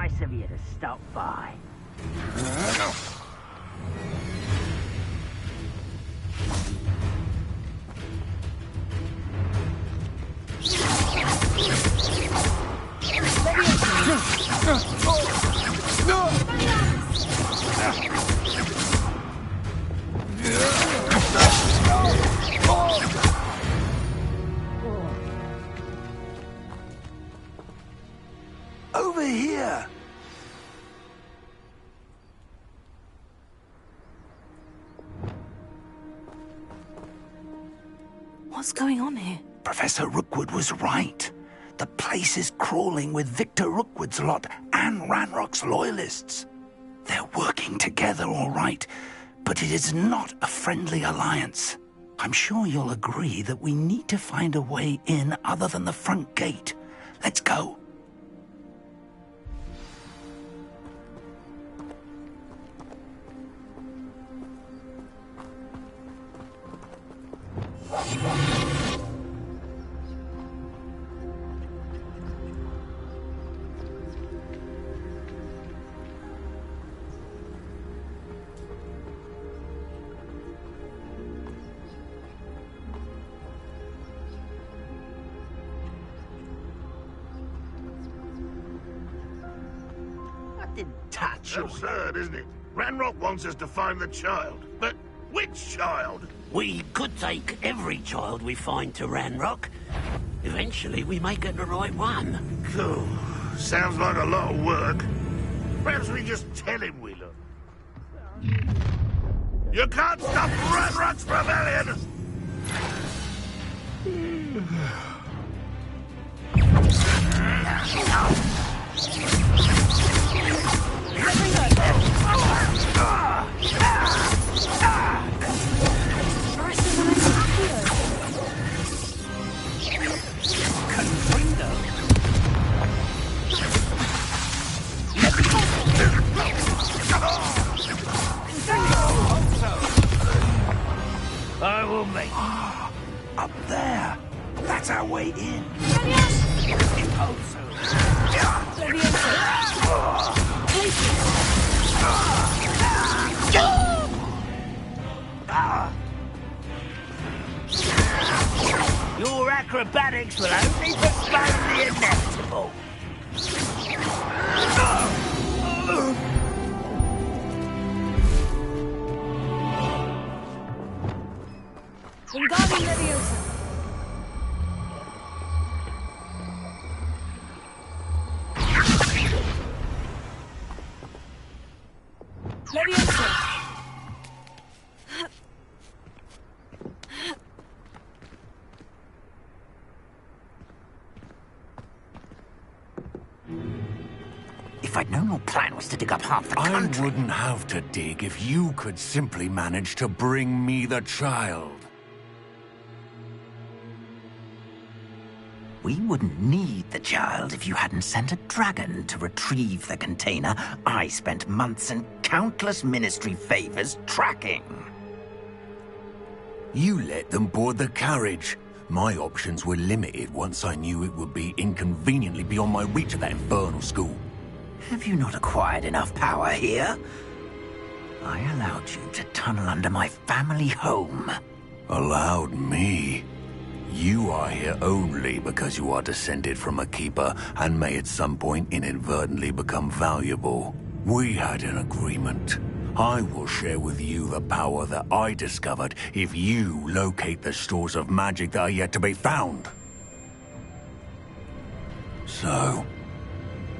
nice of you to stop by. Over here! What's going on here? Professor Rookwood was right. The place is crawling with Victor Rookwood's lot and Ranrock's loyalists. They're working together, all right, but it is not a friendly alliance. I'm sure you'll agree that we need to find a way in other than the front gate. Let's go. Touch you. Absurd, isn't it? Ranrock wants us to find the child. But which child? We could take every child we find to Ranrock. Eventually, we may get the right one. Cool. Sounds like a lot of work. Perhaps we just tell him we look. You can't stop Ranrock's rebellion! I will make Up there. That's our way in. Your acrobatics will only postpone the inevitable. Wingardium Leviosa. Leviosa. If I'd known your plan was to dig up half the country... I wouldn't have to dig if you could simply manage to bring me the child. We wouldn't need the child if you hadn't sent a dragon to retrieve the container I spent months and countless ministry favors tracking. You let them board the carriage. My options were limited once I knew it would be inconveniently beyond my reach at that infernal school. Have you not acquired enough power here? I allowed you to tunnel under my family home. Allowed me? You are here only because you are descended from a keeper and may at some point inadvertently become valuable. We had an agreement. I will share with you the power that I discovered if you locate the stores of magic that are yet to be found. So,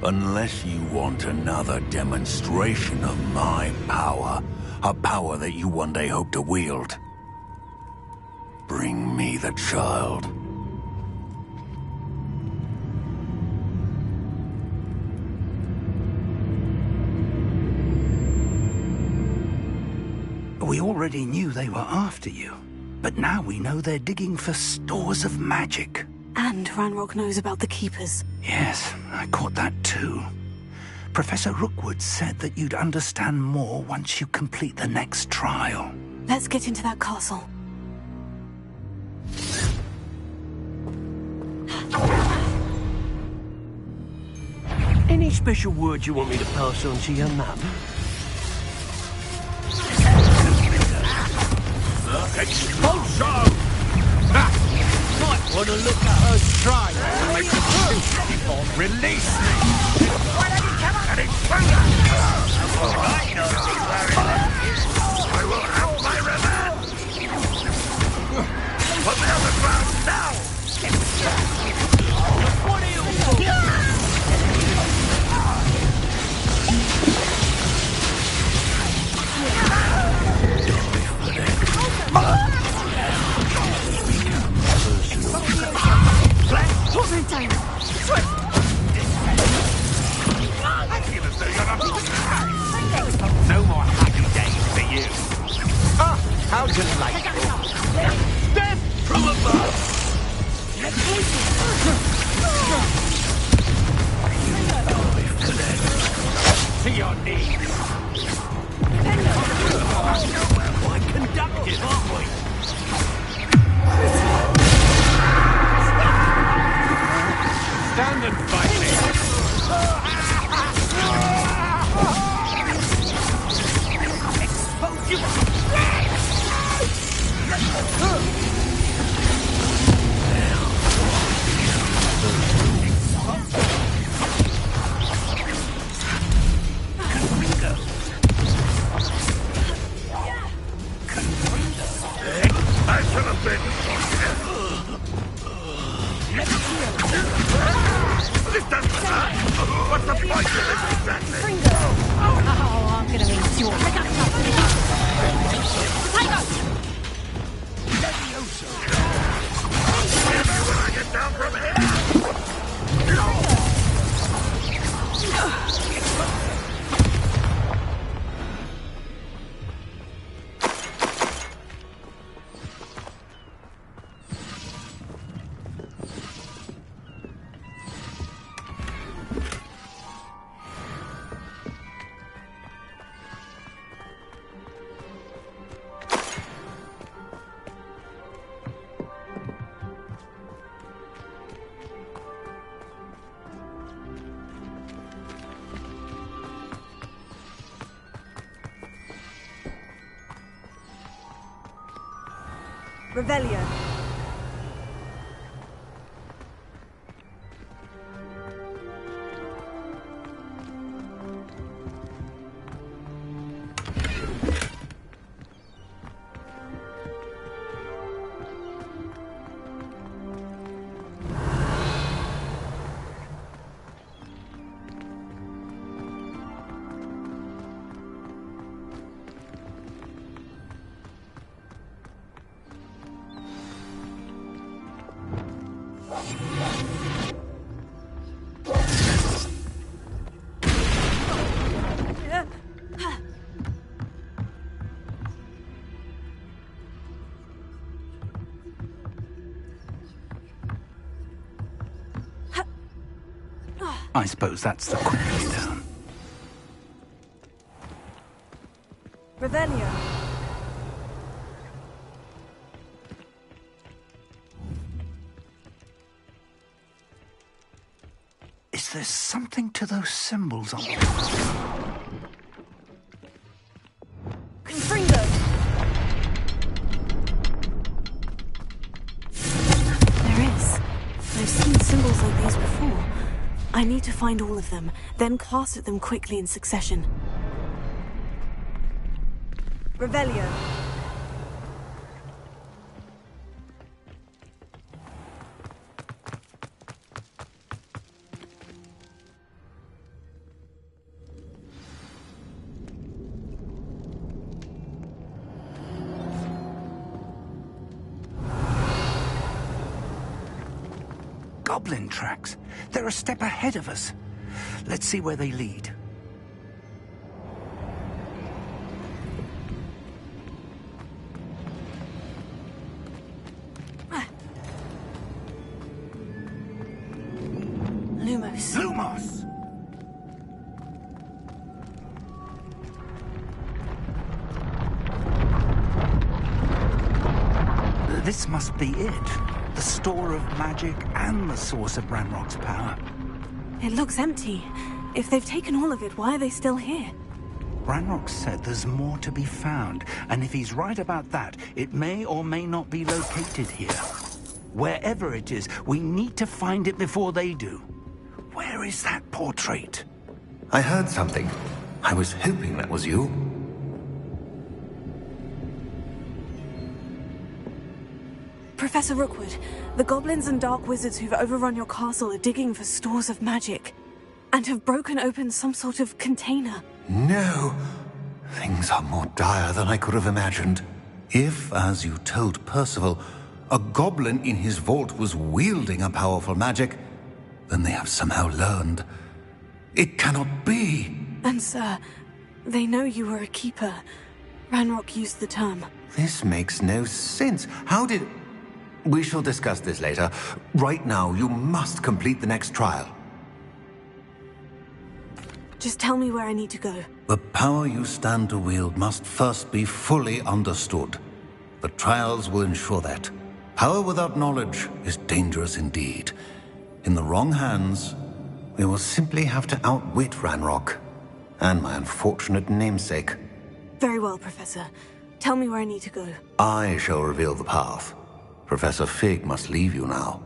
unless you want another demonstration of my power, a power that you one day hope to wield, bring me the child. We already knew they were after you, but now we know they're digging for stores of magic. And Ranrock knows about the Keepers. Yes, I caught that too. Professor Rookwood said that you'd understand more once you complete the next trial. Let's get into that castle. Any Any special words you want me to pass on to your mum? Expulso! Might want to look at her try to make it Release me! An intruder! I will have my revenge! Put me on the ground now! What are you No more happy days for you. Ah, how delightful. Death from above! To your knees. Quite conductive, aren't we? Stand and fight me. Expose you! I should have been... This doesn't hurt! What's the point of this exactly? Oh, I'm gonna eat you all. When I get down from here! Revelio. I suppose that's the quick way down. Revelio. Is there something to those symbols on them? Confringo. There is. I've seen symbols like these before. I need to find all of them, then cast at them quickly in succession. Revelio. Goblin tracks. They're a step ahead of us. Let's see where they lead. Lumos. Lumos! This must be it. The store of magic and the source of Ranrock's power. It looks empty. If they've taken all of it, why are they still here? Ranrock said there's more to be found, and if he's right about that, it may or may not be located here. Wherever it is, we need to find it before they do. Where is that portrait? I heard something. I was hoping that was you. Professor Rookwood, the goblins and dark wizards who've overrun your castle are digging for stores of magic, and have broken open some sort of container. No. Things are more dire than I could have imagined. If, as you told Percival, a goblin in his vault was wielding a powerful magic, then they have somehow learned. It cannot be. And sir, they know you were a keeper. Ranrock used the term. This makes no sense. How did... We shall discuss this later. Right now, you must complete the next trial. Just tell me where I need to go. The power you stand to wield must first be fully understood. The trials will ensure that. Power without knowledge is dangerous indeed. In the wrong hands, we will simply have to outwit Ranrock and my unfortunate namesake. Very well, Professor. Tell me where I need to go. I shall reveal the path. Professor Fig must leave you now.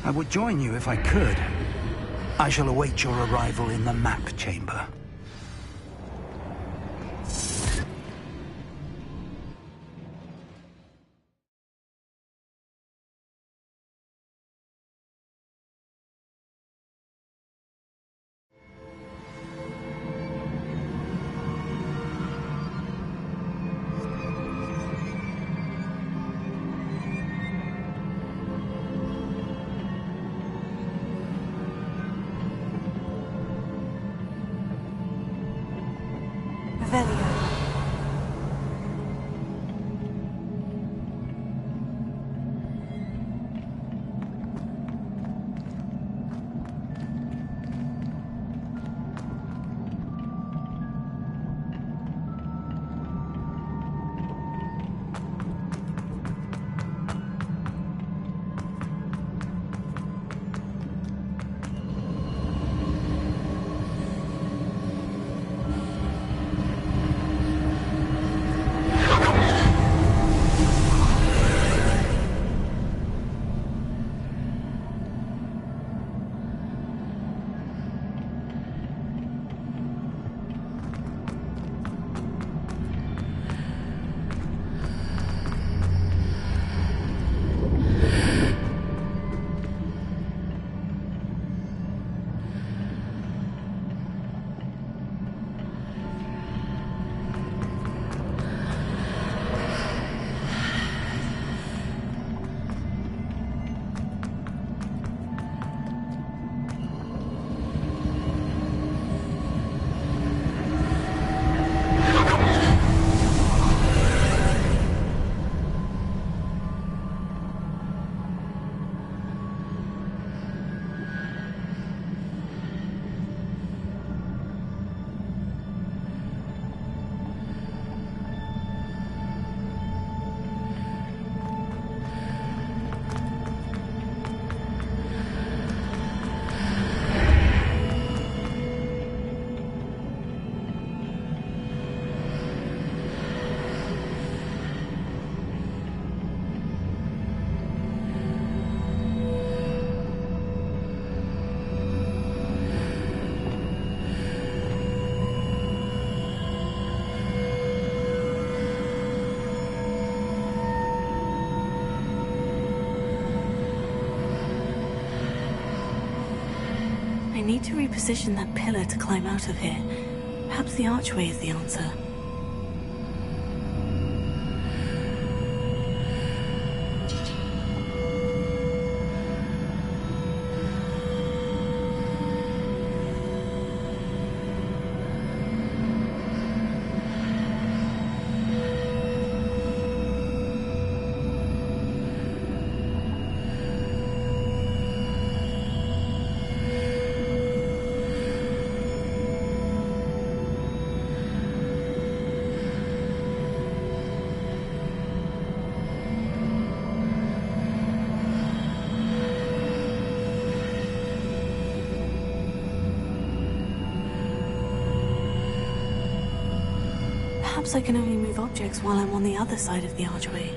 I would join you if I could. I shall await your arrival in the map chamber. I need to reposition that pillar to climb out of here. Perhaps the archway is the answer. Perhaps I can only move objects while I'm on the other side of the archway.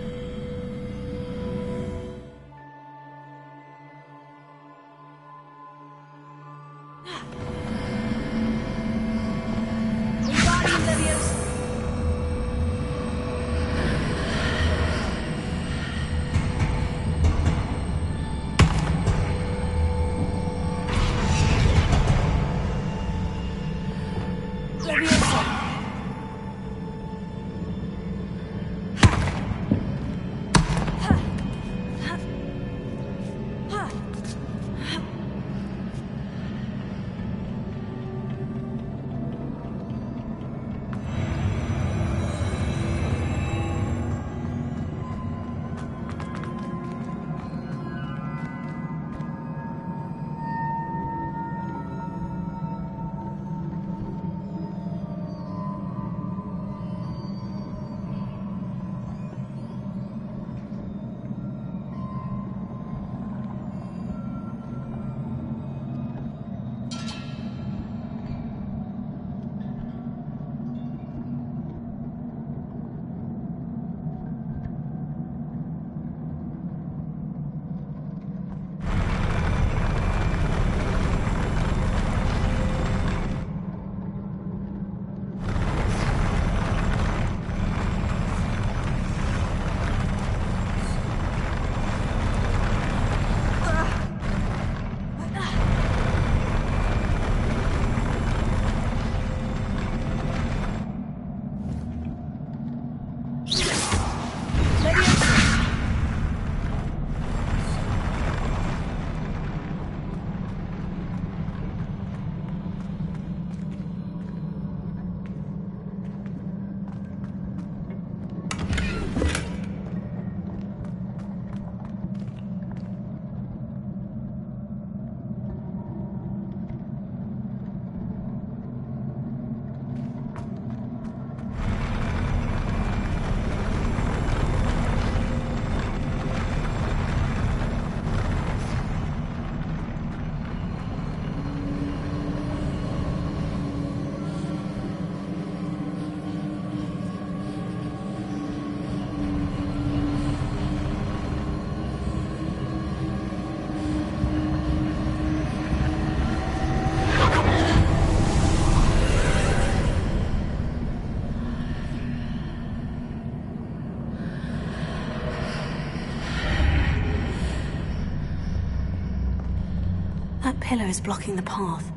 That pillar is blocking the path.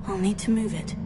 I'll need to move it.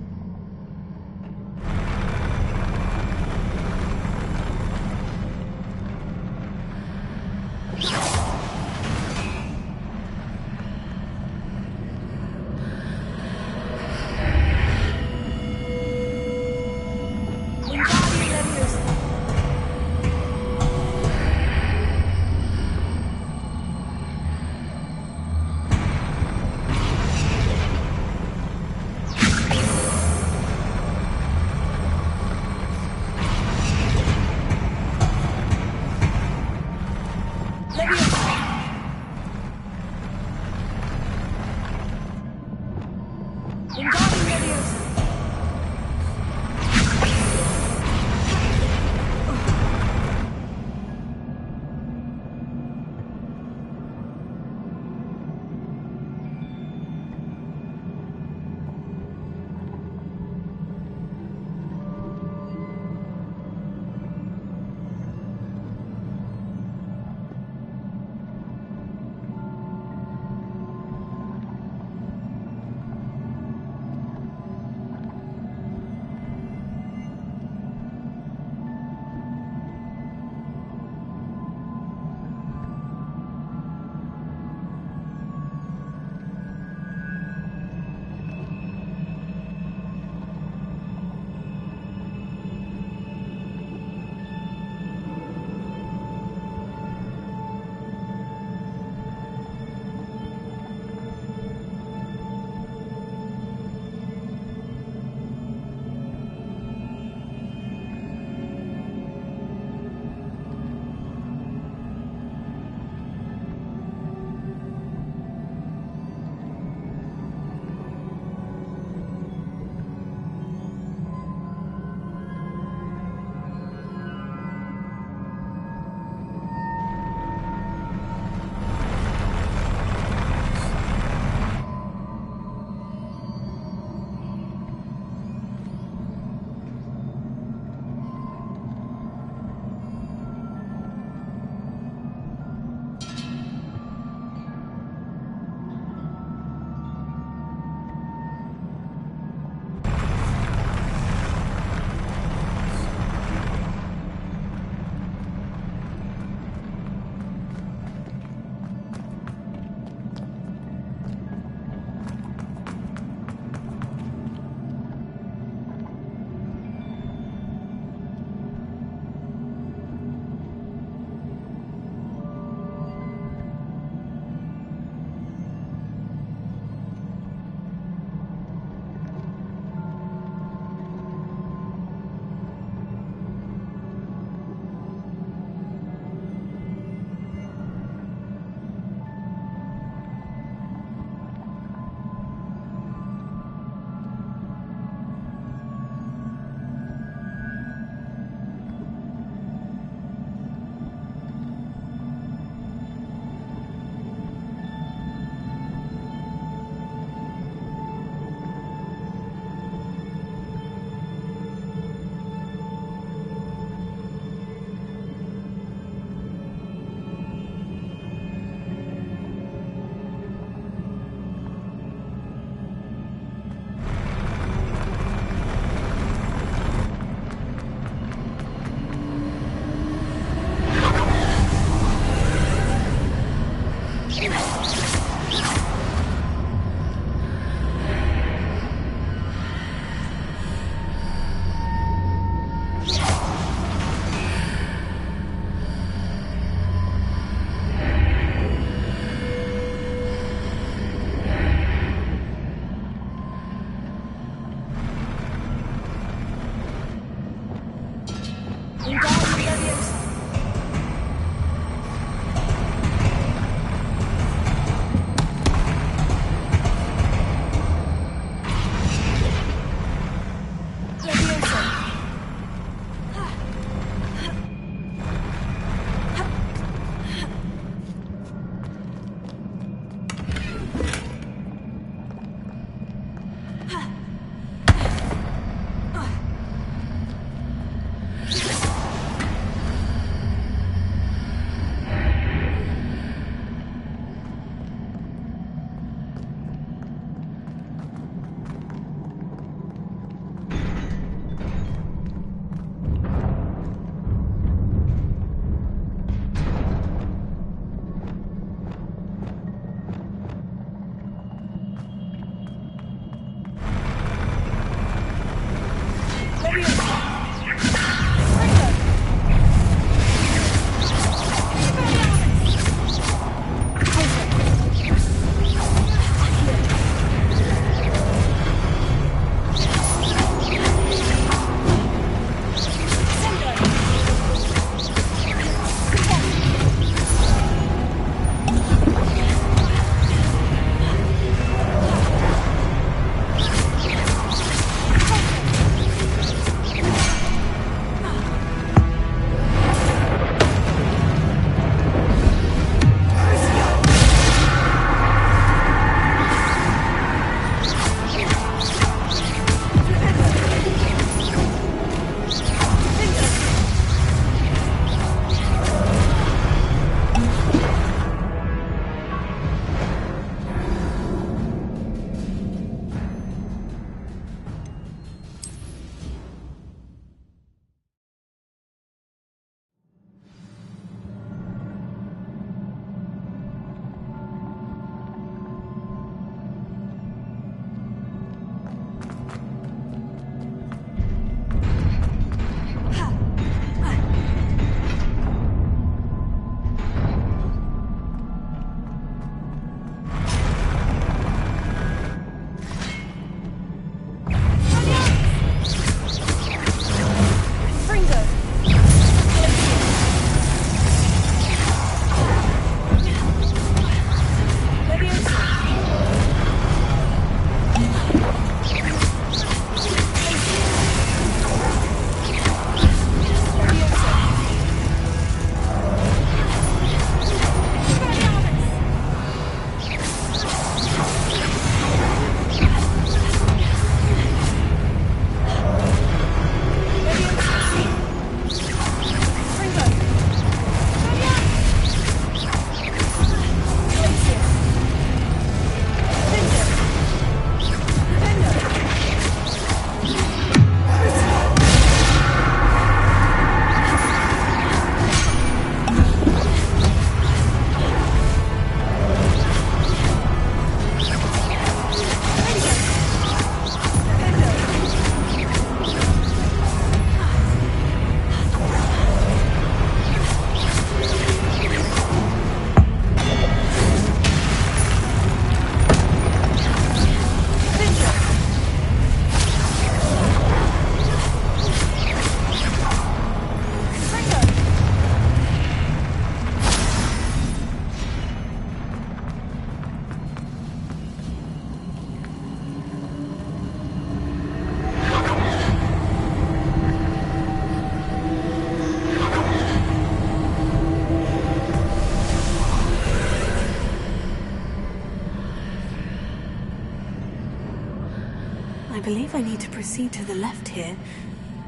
believe I need to proceed to the left here,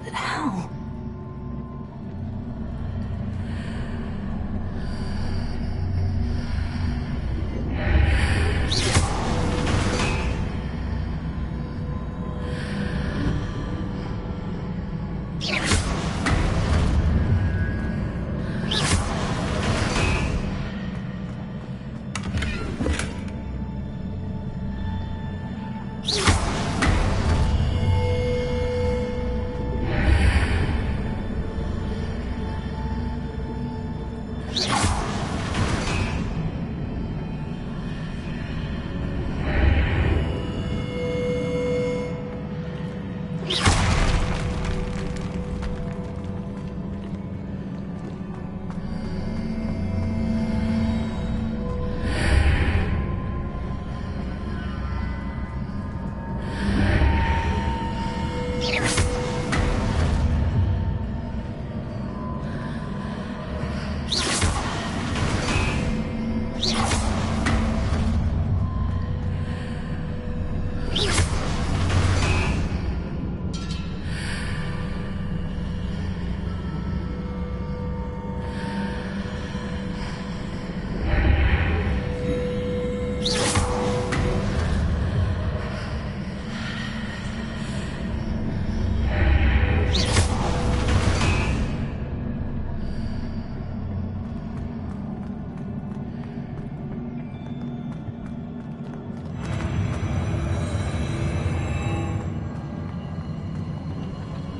but how?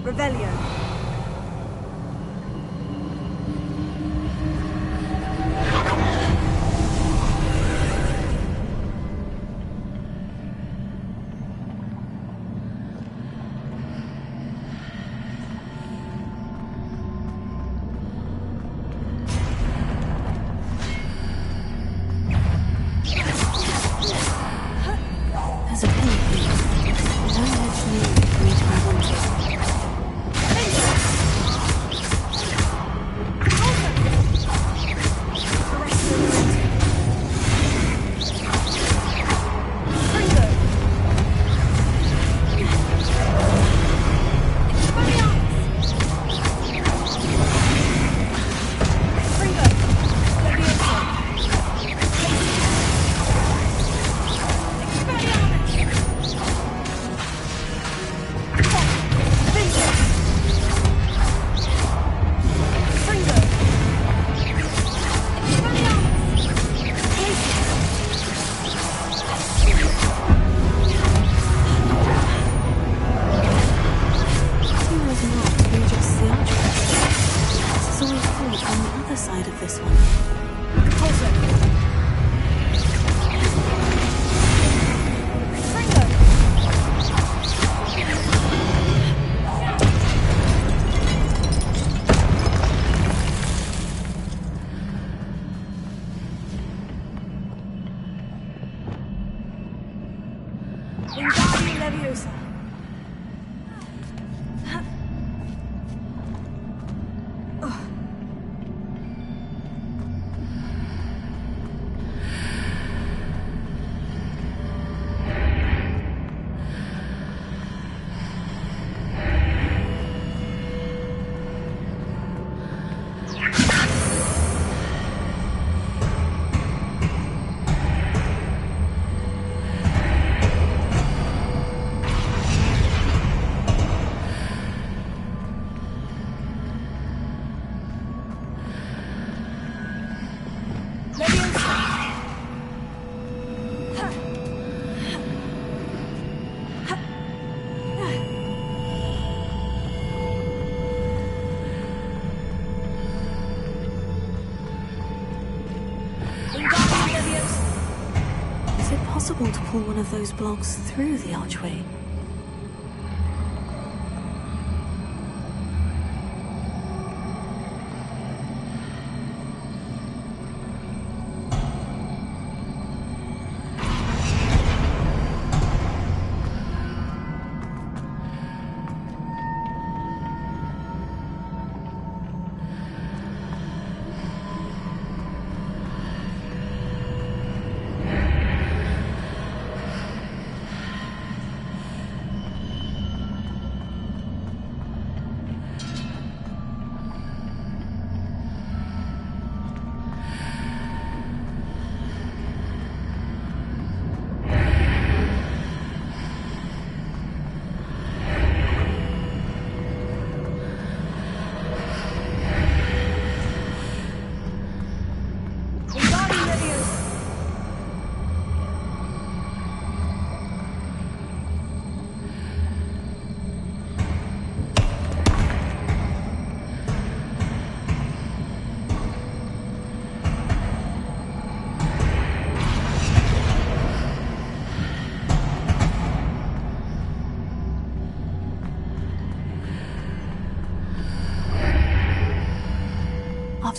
Revelio. There's a pin here. No edge near it for me to grab onto. Is it possible to pull one of those blocks through the archway?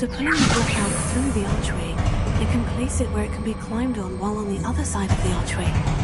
After pulling the block out through the archway, it can place it where it can be climbed on while on the other side of the archway.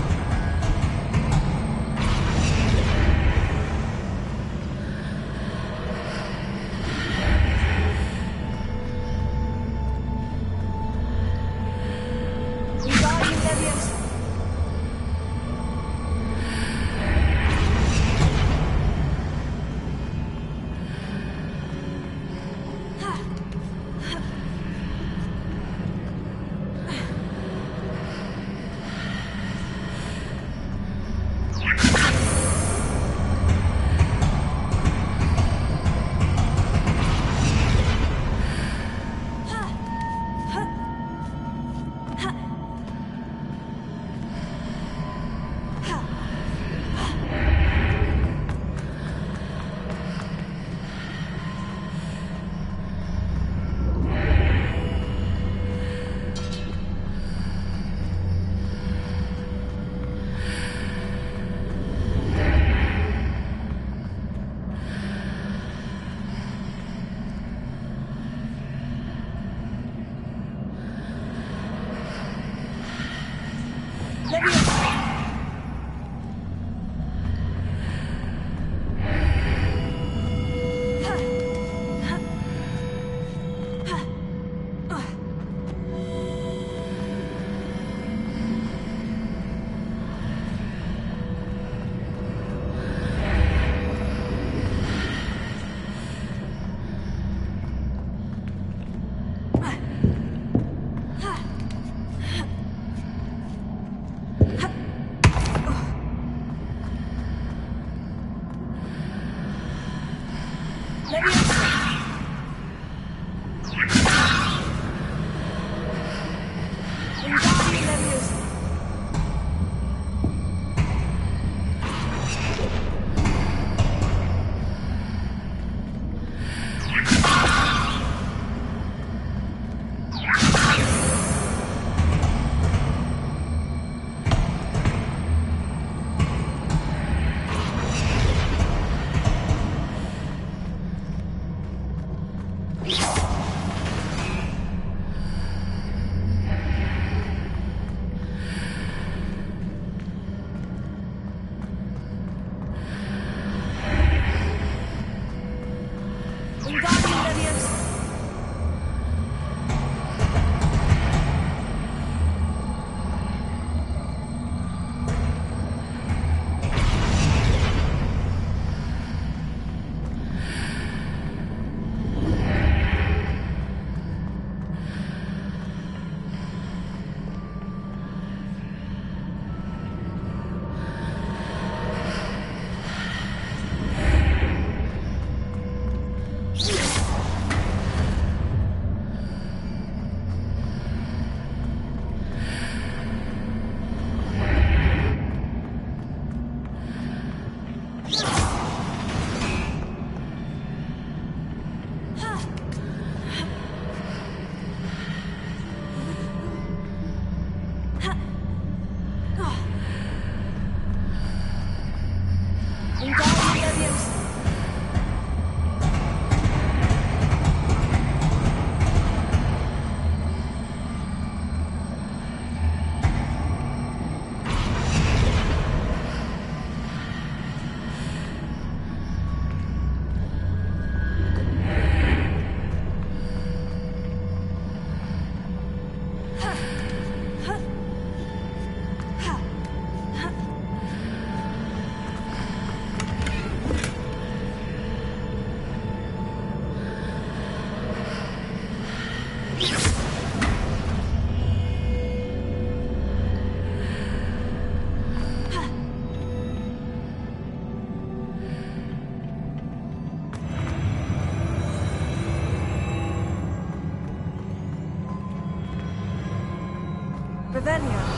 Revelio.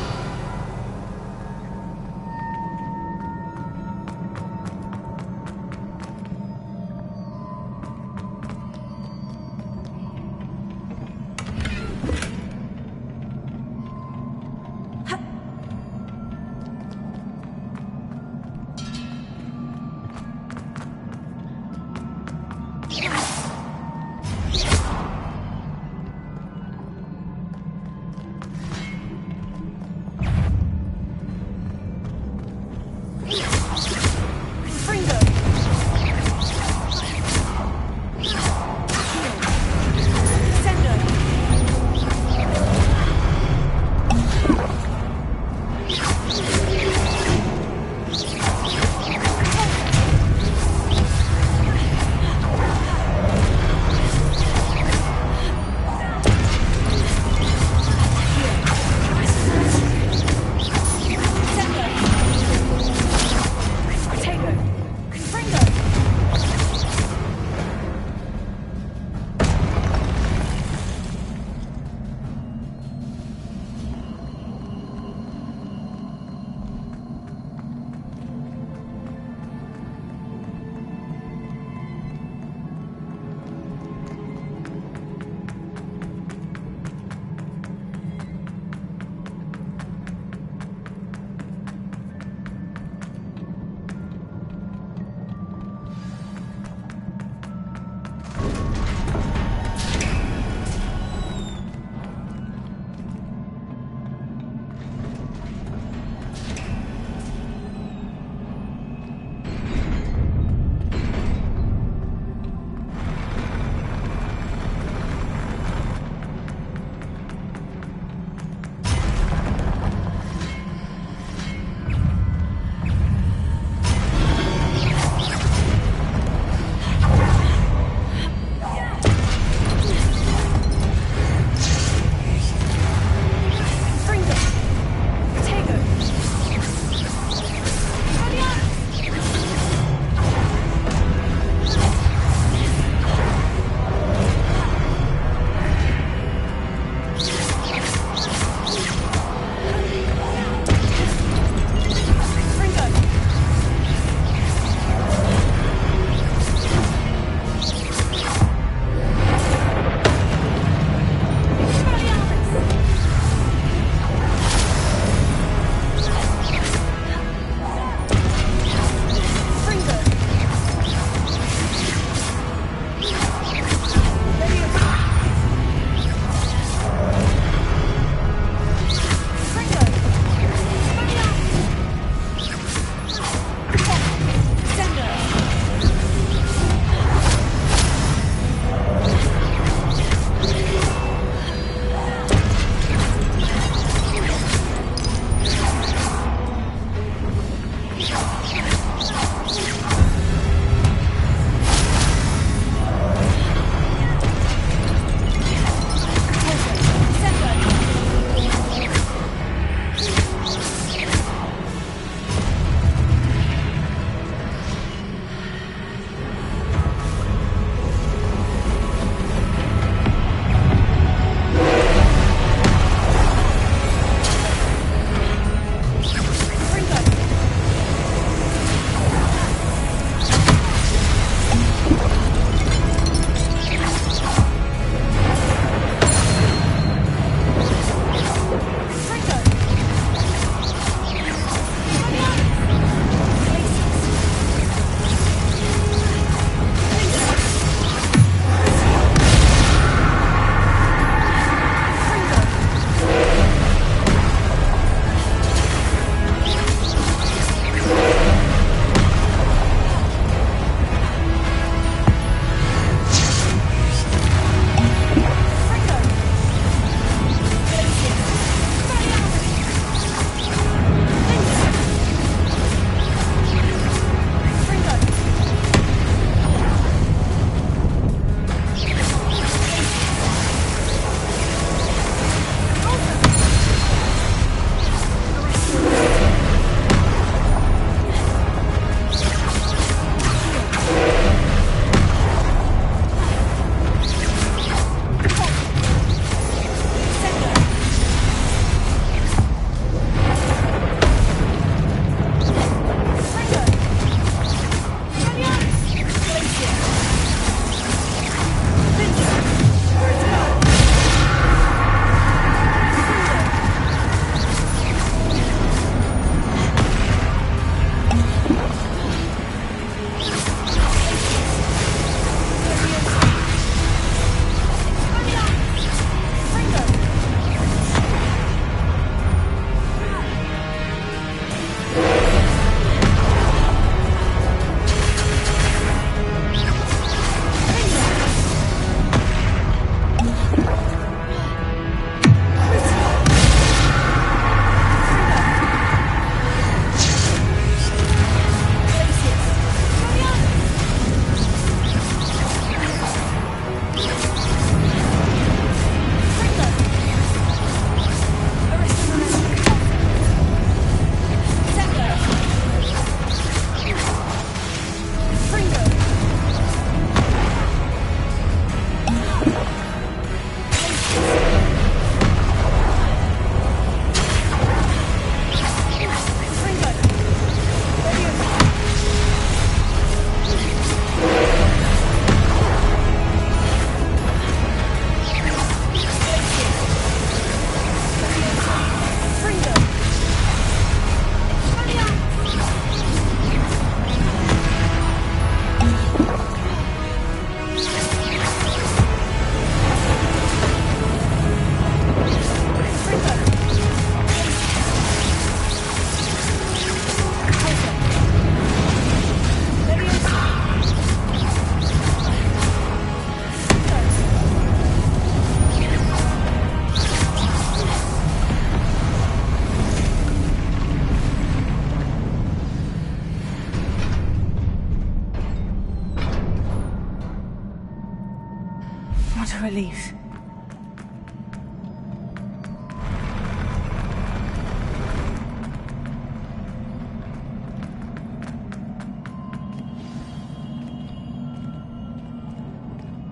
What a relief.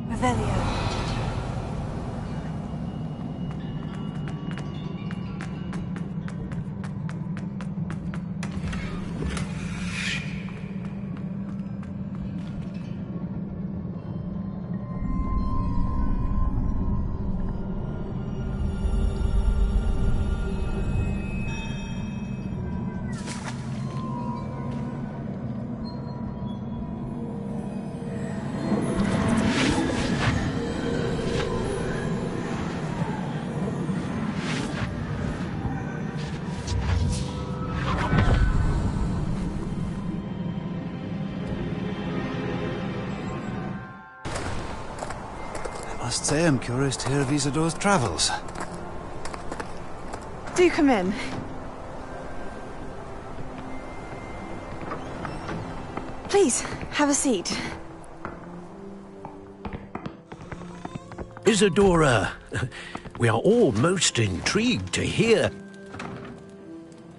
Revelio. I must say I'm curious to hear of Isadore's travels. Do come in. Please, have a seat. Isadora, we are all most intrigued to hear.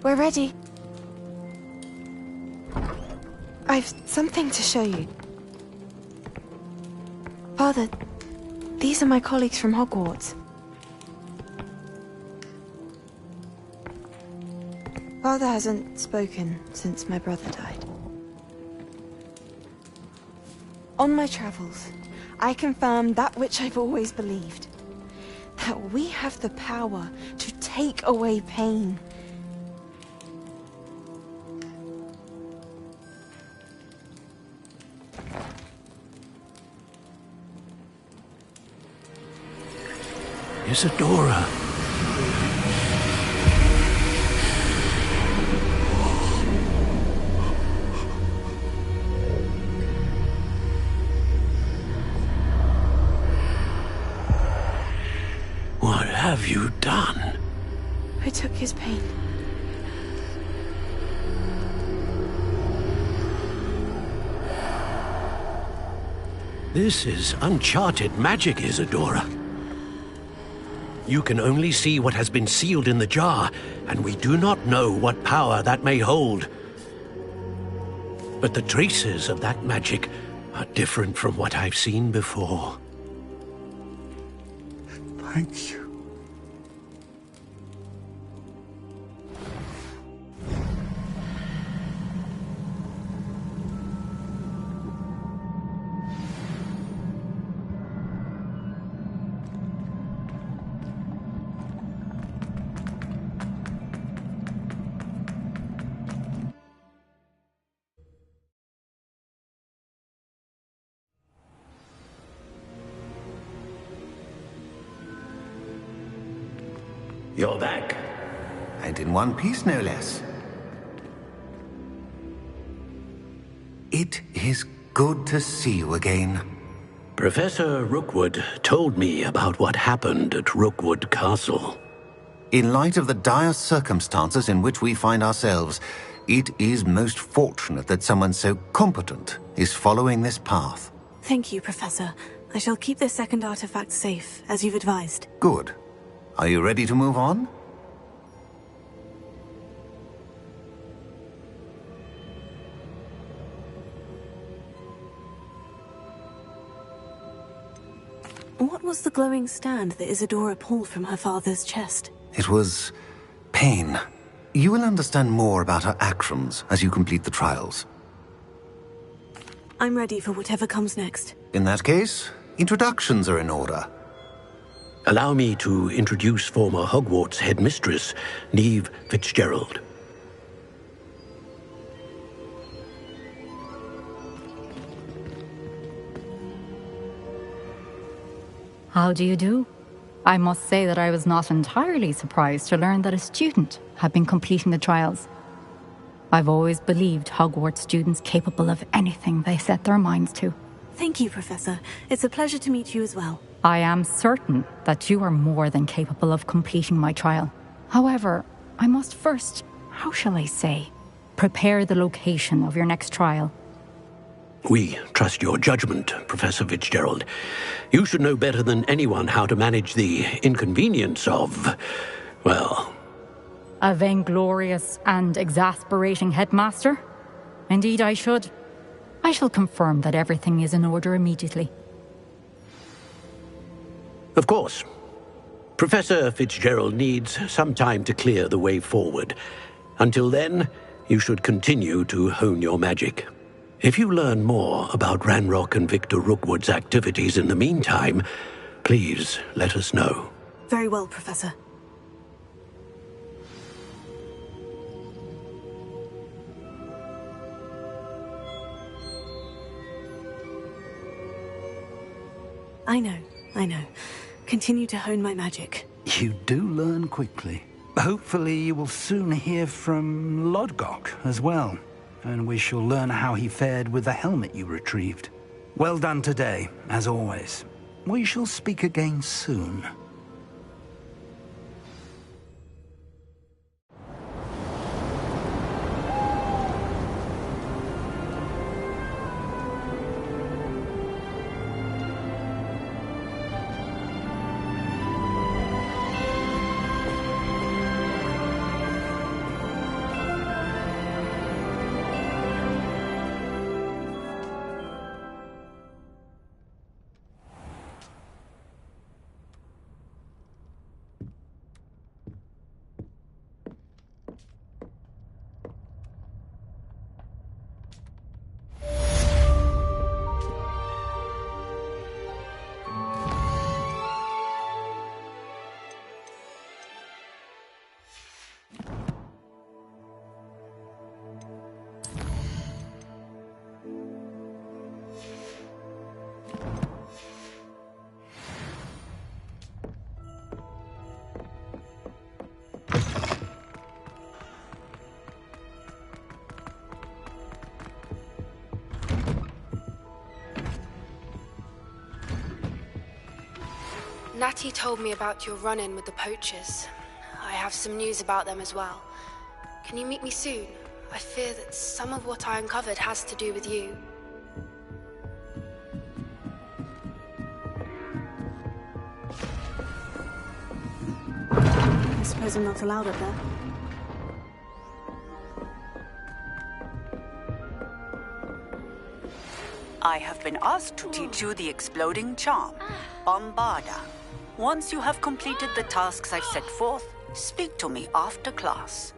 We're ready. I've something to show you. Father, these are my colleagues from Hogwarts. Father hasn't spoken since my brother died. On my travels, I confirmed that which I've always believed. That we have the power to take away pain. Isadora. What have you done? I took his pain. This is uncharted magic, Isadora. You can only see what has been sealed in the jar, and we do not know what power that may hold. But the traces of that magic are different from what I've seen before. Thank you. You're back. And in one piece, no less. It is good to see you again. Professor Rookwood told me about what happened at Rookwood Castle. In light of the dire circumstances in which we find ourselves, it is most fortunate that someone so competent is following this path. Thank you, Professor. I shall keep this second artifact safe, as you've advised. Good. Are you ready to move on? What was the glowing stand that Isadora pulled from her father's chest? It was pain. You will understand more about her actions as you complete the trials. I'm ready for whatever comes next. In that case, introductions are in order. Allow me to introduce former Hogwarts headmistress, Neve Fitzgerald. How do you do? I must say that I was not entirely surprised to learn that a student had been completing the trials. I've always believed Hogwarts students capable of anything they set their minds to. Thank you, Professor. It's a pleasure to meet you as well. I am certain that you are more than capable of completing my trial. However, I must first, how shall I say, prepare the location of your next trial. We trust your judgment, Professor Fitzgerald. You should know better than anyone how to manage the inconvenience of, well... A vainglorious and exasperating headmaster? Indeed I should. I shall confirm that everything is in order immediately. Of course. Professor Fitzgerald needs some time to clear the way forward. Until then, you should continue to hone your magic. If you learn more about Ranrock and Victor Rookwood's activities in the meantime, please let us know. Very well, Professor. I know. Continue to hone my magic. You do learn quickly. Hopefully you will soon hear from Lodgok as well, and we shall learn how he fared with the helmet you retrieved. Well done today, as always. We shall speak again soon. Natty told me about your run-in with the poachers. I have some news about them as well. Can you meet me soon? I fear that some of what I uncovered has to do with you. I suppose I'm not allowed up there. I have been asked to teach you the exploding charm, Bombarda. Once you have completed the tasks I've set forth, speak to me after class.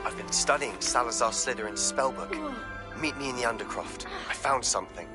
I've been studying Salazar Slytherin's spellbook. Meet me in the Undercroft. I found something.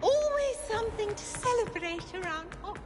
Always something to celebrate around Hogwarts.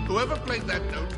Whoever played that note.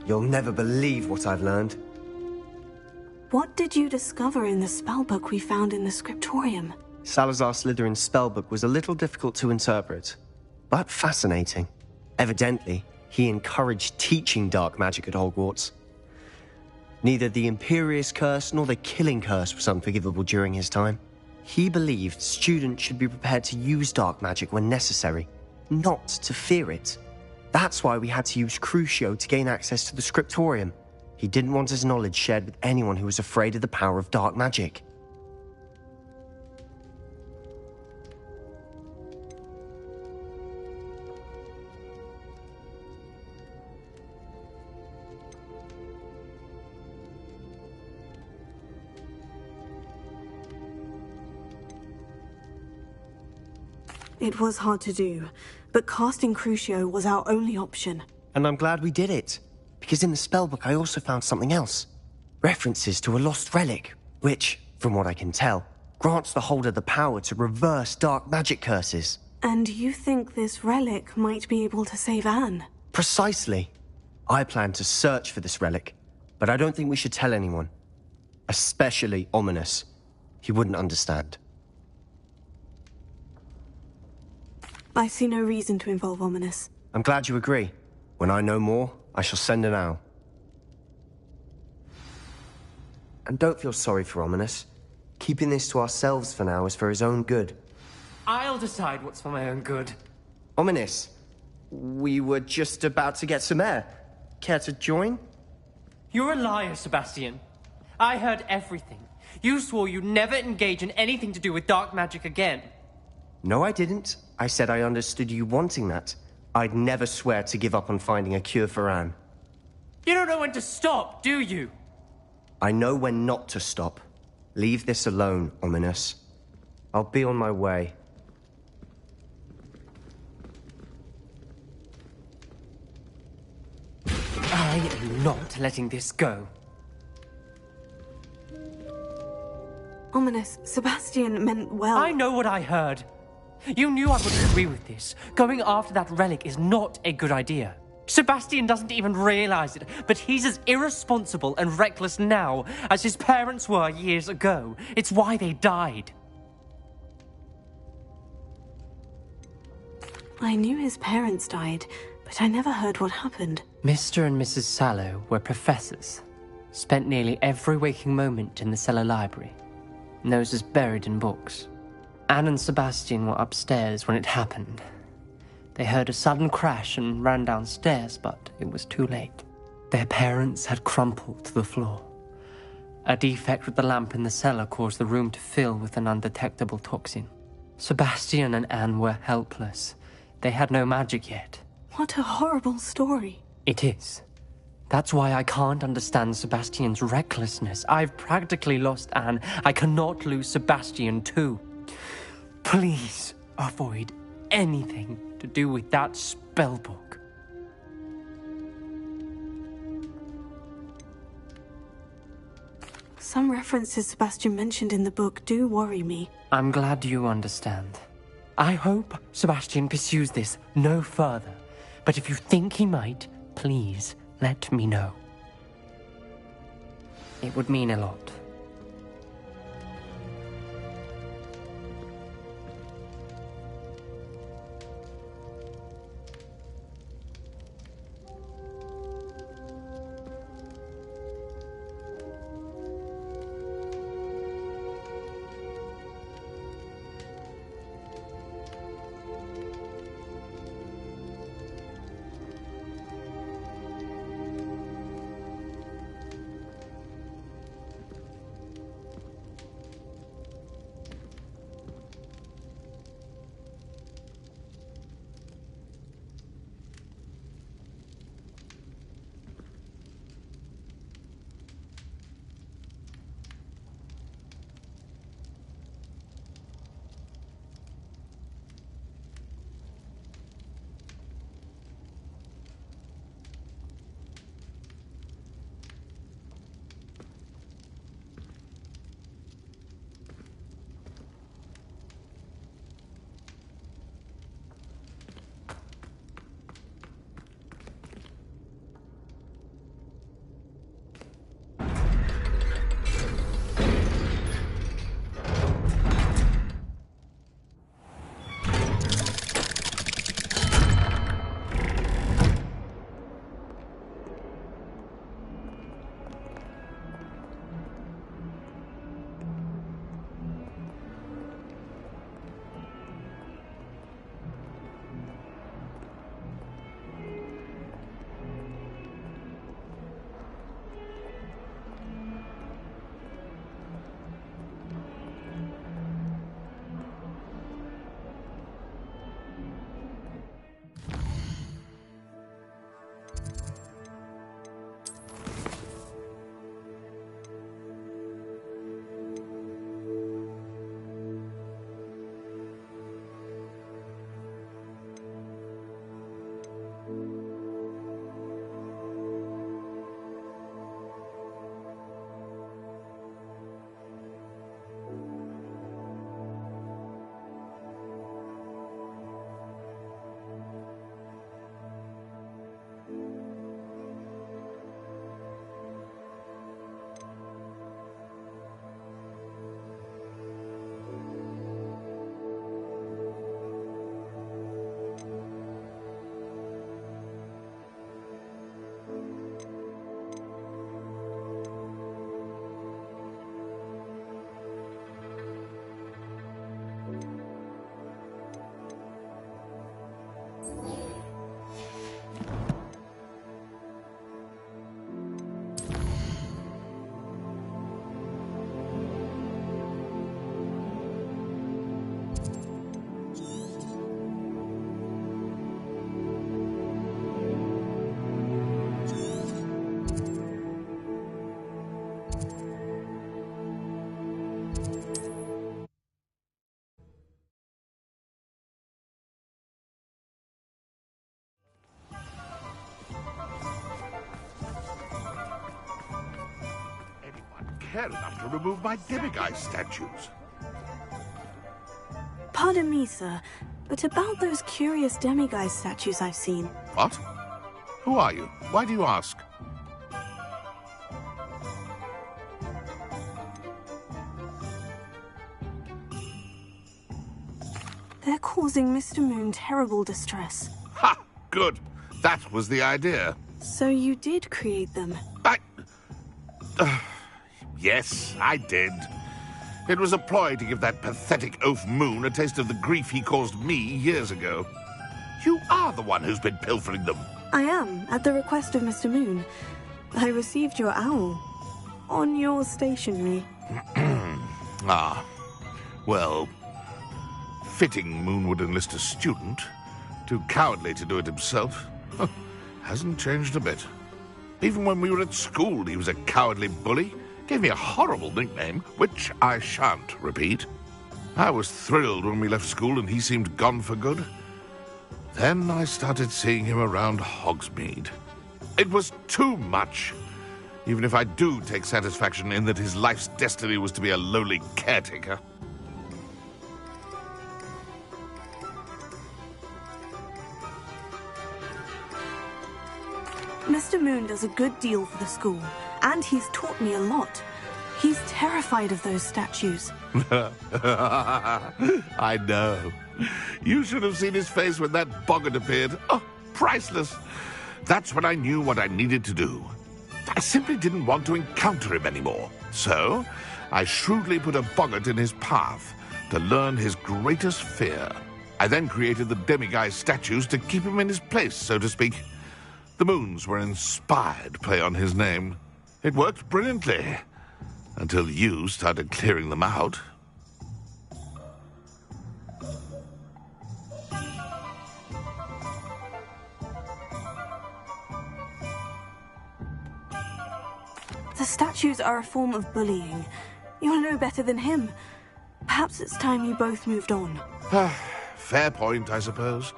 You'll never believe what I've learned. What did you discover in the spellbook we found in the scriptorium? Salazar Slytherin's spellbook was a little difficult to interpret, but fascinating. Evidently, he encouraged teaching dark magic at Hogwarts. Neither the Imperious Curse nor the Killing Curse was unforgivable during his time. He believed students should be prepared to use dark magic when necessary, not to fear it. That's why we had to use Crucio to gain access to the scriptorium. He didn't want his knowledge shared with anyone who was afraid of the power of dark magic. It was hard to do, but casting Crucio was our only option. And I'm glad we did it, because in the spellbook I also found something else. References to a lost relic, which, from what I can tell, grants the holder the power to reverse dark magic curses. And you think this relic might be able to save Anne? Precisely. I plan to search for this relic, but I don't think we should tell anyone. Especially Ominous. He wouldn't understand. I see no reason to involve Ominous. I'm glad you agree. When I know more, I shall send an owl. And don't feel sorry for Ominous. Keeping this to ourselves for now is for his own good. I'll decide what's for my own good. Ominous, we were just about to get some air. Care to join? You're a liar, Sebastian. I heard everything. You swore you'd never engage in anything to do with dark magic again. No, I didn't. I said I understood you wanting that. I'd never swear to give up on finding a cure for Anne. You don't know when to stop, do you? I know when not to stop. Leave this alone, Ominous. I'll be on my way. I am not letting this go. Ominous, Sebastian meant well. I know what I heard. You knew I would agree with this. Going after that relic is not a good idea. Sebastian doesn't even realize it, but he's as irresponsible and reckless now as his parents were years ago. It's why they died. I knew his parents died, but I never heard what happened. Mr. and Mrs. Sallow were professors. Spent nearly every waking moment in the cellar library. Noses buried in books. Anne and Sebastian were upstairs when it happened. They heard a sudden crash and ran downstairs, but it was too late. Their parents had crumpled to the floor. A defect with the lamp in the cellar caused the room to fill with an undetectable toxin. Sebastian and Anne were helpless. They had no magic yet. What a horrible story. It is. That's why I can't understand Sebastian's recklessness. I've practically lost Anne. I cannot lose Sebastian too. Please avoid anything to do with that spellbook. Some references Sebastian mentioned in the book do worry me. I'm glad you understand. I hope Sebastian pursues this no further. But if you think he might, please let me know. It would mean a lot. care enough to remove my demiguise statues. Pardon me, sir, but about those curious demiguise statues I've seen. What? Who are you? Why do you ask? They're causing Mr. Moon terrible distress. Ha! Good. That was the idea. So you did create them? Yes, I did. It was a ploy to give that pathetic oaf Moon a taste of the grief he caused me years ago. You are the one who's been pilfering them. I am, at the request of Mr. Moon. I received your owl on your stationery. Ah, well, fitting Moon would enlist a student. Too cowardly to do it himself. Hasn't changed a bit. Even when we were at school, he was a cowardly bully. Gave me a horrible nickname, which I shan't repeat. I was thrilled when we left school and he seemed gone for good. Then I started seeing him around Hogsmeade. It was too much. Even if I do take satisfaction in that his life's destiny was to be a lowly caretaker. Mr. Moon does a good deal for the school, and he's taught me a lot. He's terrified of those statues. I know. You should have seen his face when that boggart appeared. Oh, priceless. That's when I knew what I needed to do. I simply didn't want to encounter him anymore. So, I shrewdly put a boggart in his path to learn his greatest fear. I then created the demiguise statues to keep him in his place, so to speak. The moons were an inspired play on his name. It worked brilliantly, until you started clearing them out. The statues are a form of bullying. You'll know better than him. Perhaps it's time you both moved on. Fair point, I suppose.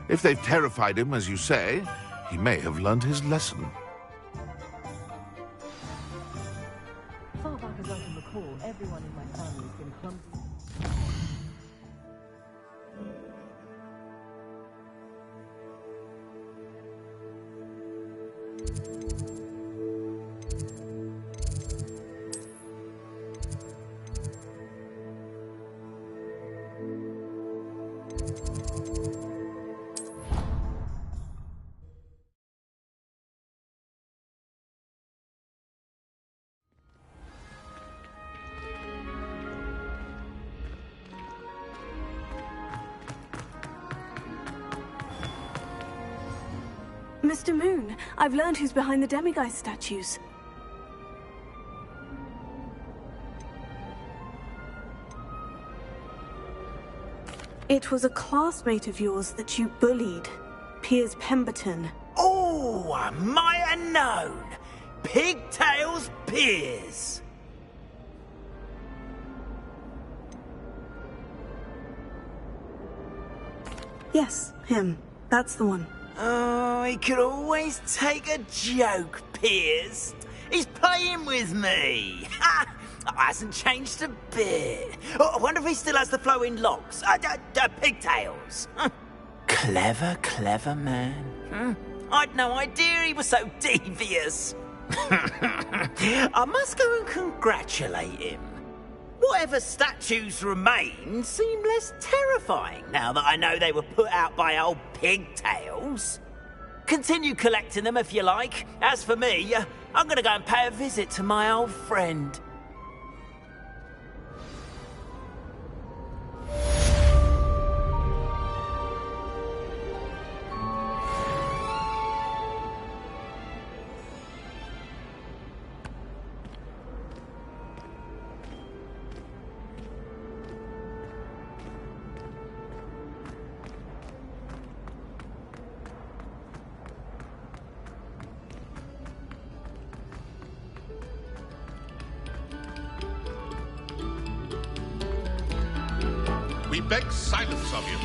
If they've terrified him, as you say, he may have learned his lesson. Far back as I can recall, everyone in my family has been clumsy. Mr. Moon, I've learned who's behind the demiguise statues. It was a classmate of yours that you bullied, Piers Pemberton. Oh, I might have known. Pigtails Piers. Yes, him. That's the one. Oh, he could always take a joke, Piers. He's playing with me. Ha! Hasn't changed a bit. Oh, I wonder if he still has the flowing locks. Pigtails. Clever, clever man. I'd no idea he was so devious. I must go and congratulate him. Whatever statues remain seem less terrifying now that I know they were put out by old Pigtails. Continue collecting them if you like. As for me, I'm going to go and pay a visit to my old friend. We beg silence of you.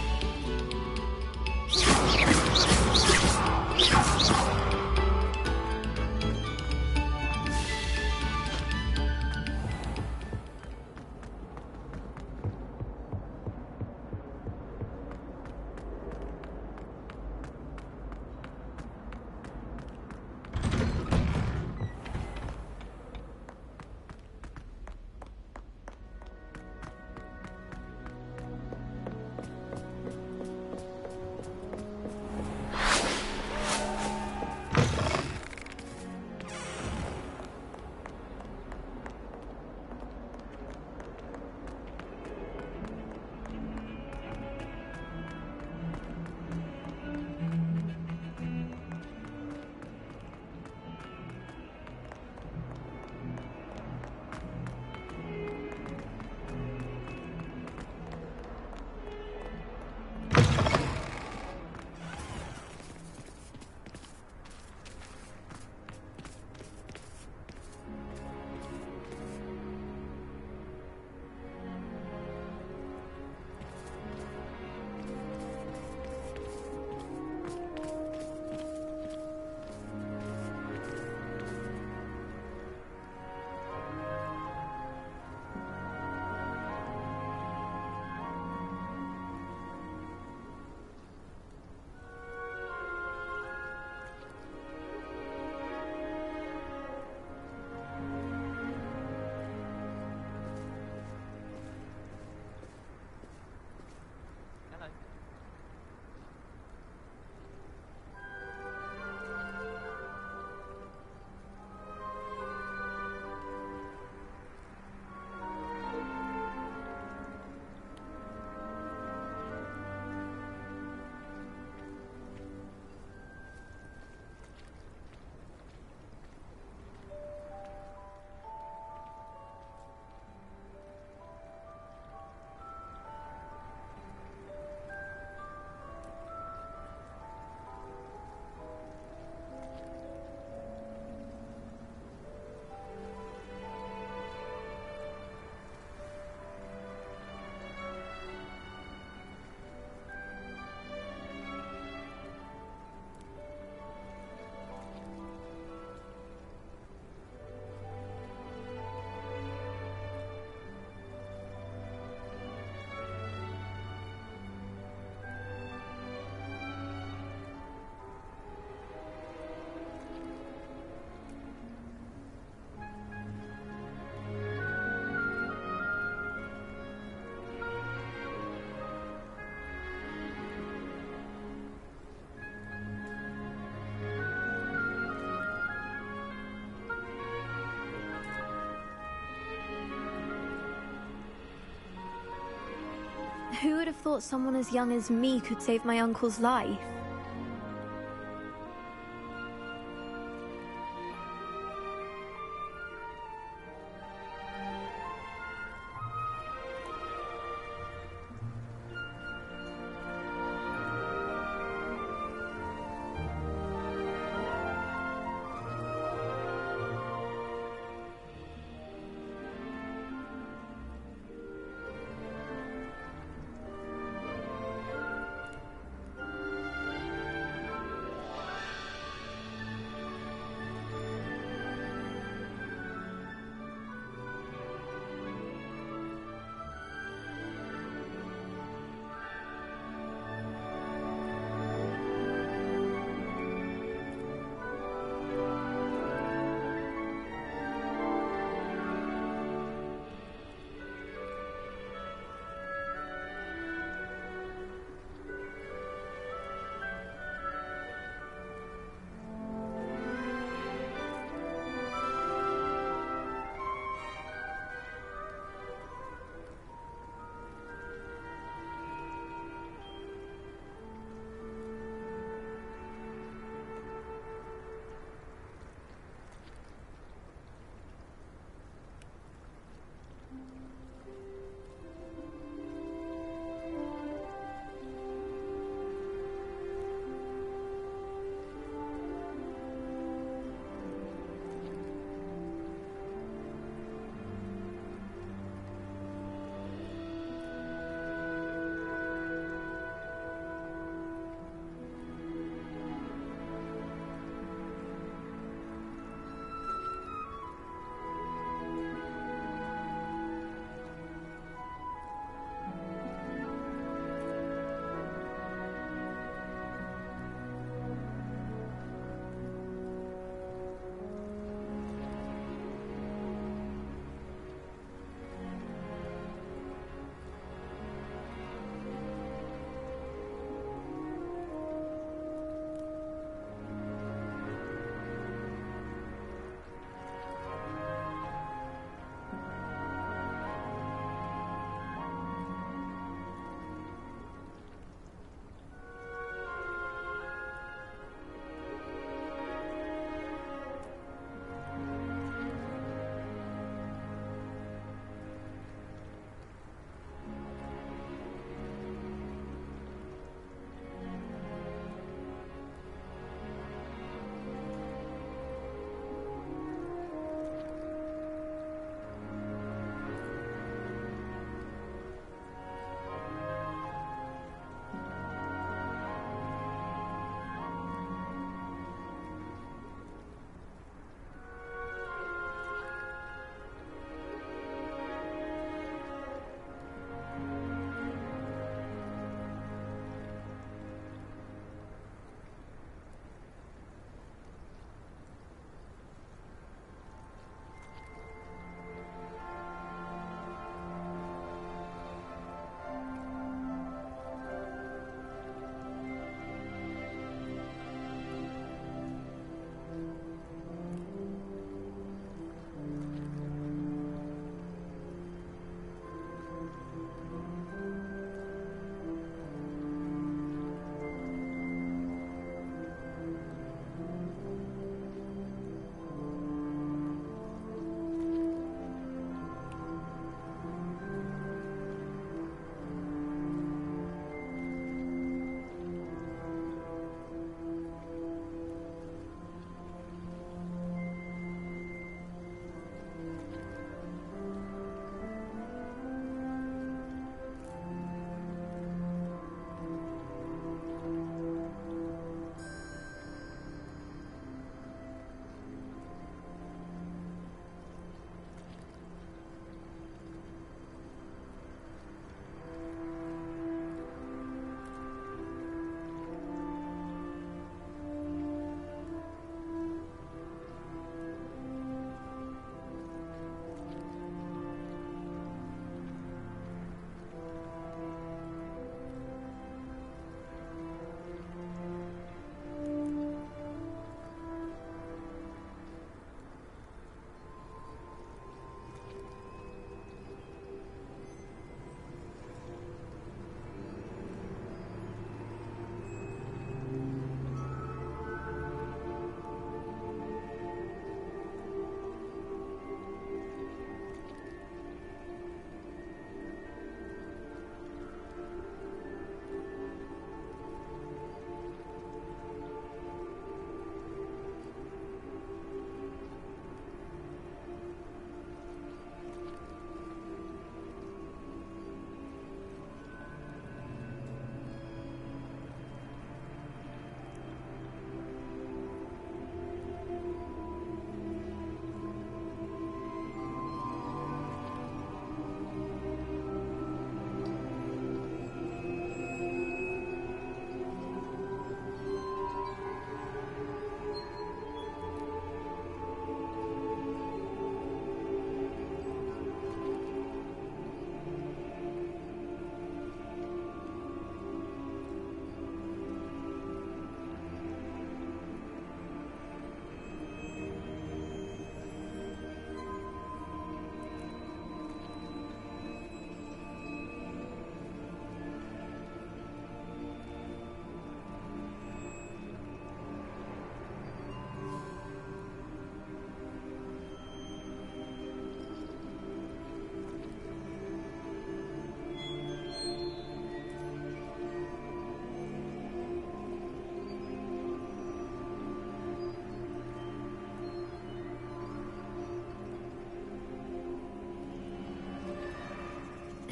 Who would have thought someone as young as me could save my uncle's life?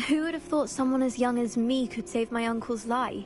Who would have thought someone as young as me could save my uncle's life?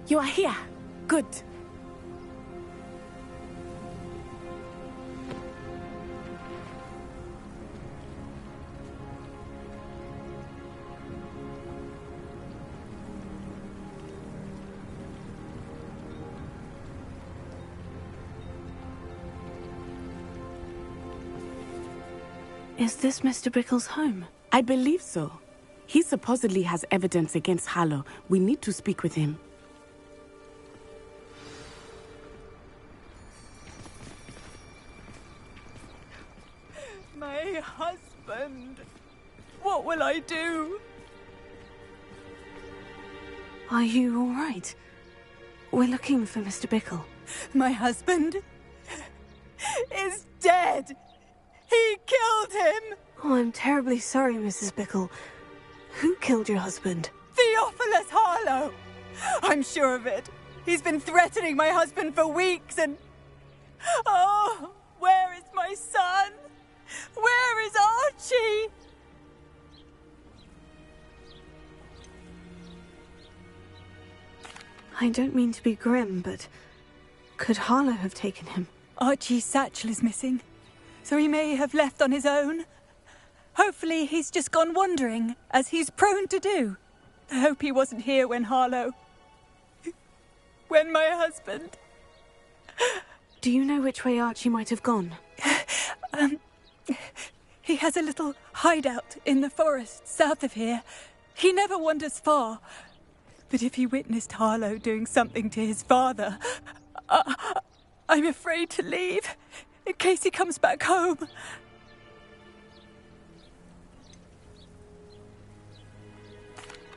You are here. Good. Is this Mr. Bickle's home? I believe so. He supposedly has evidence against Harlow. We need to speak with him. My husband. What will I do? Are you all right? We're looking for Mr. Bickle. My husband is dead. He killed him. Oh, I'm terribly sorry, Mrs. Bickle. Who killed your husband? Theophilus Harlow. I'm sure of it. He's been threatening my husband for weeks and... Oh, where is my son? Where is Archie? I don't mean to be grim, but could Harlow have taken him? Archie's satchel is missing, so he may have left on his own. Hopefully he's just gone wandering, as he's prone to do. I hope he wasn't here when when my husband... Do you know which way Archie might have gone? He has a little hideout in the forest south of here. He never wanders far. But if he witnessed Harlow doing something to his father, I'm afraid to leave, in case he comes back home.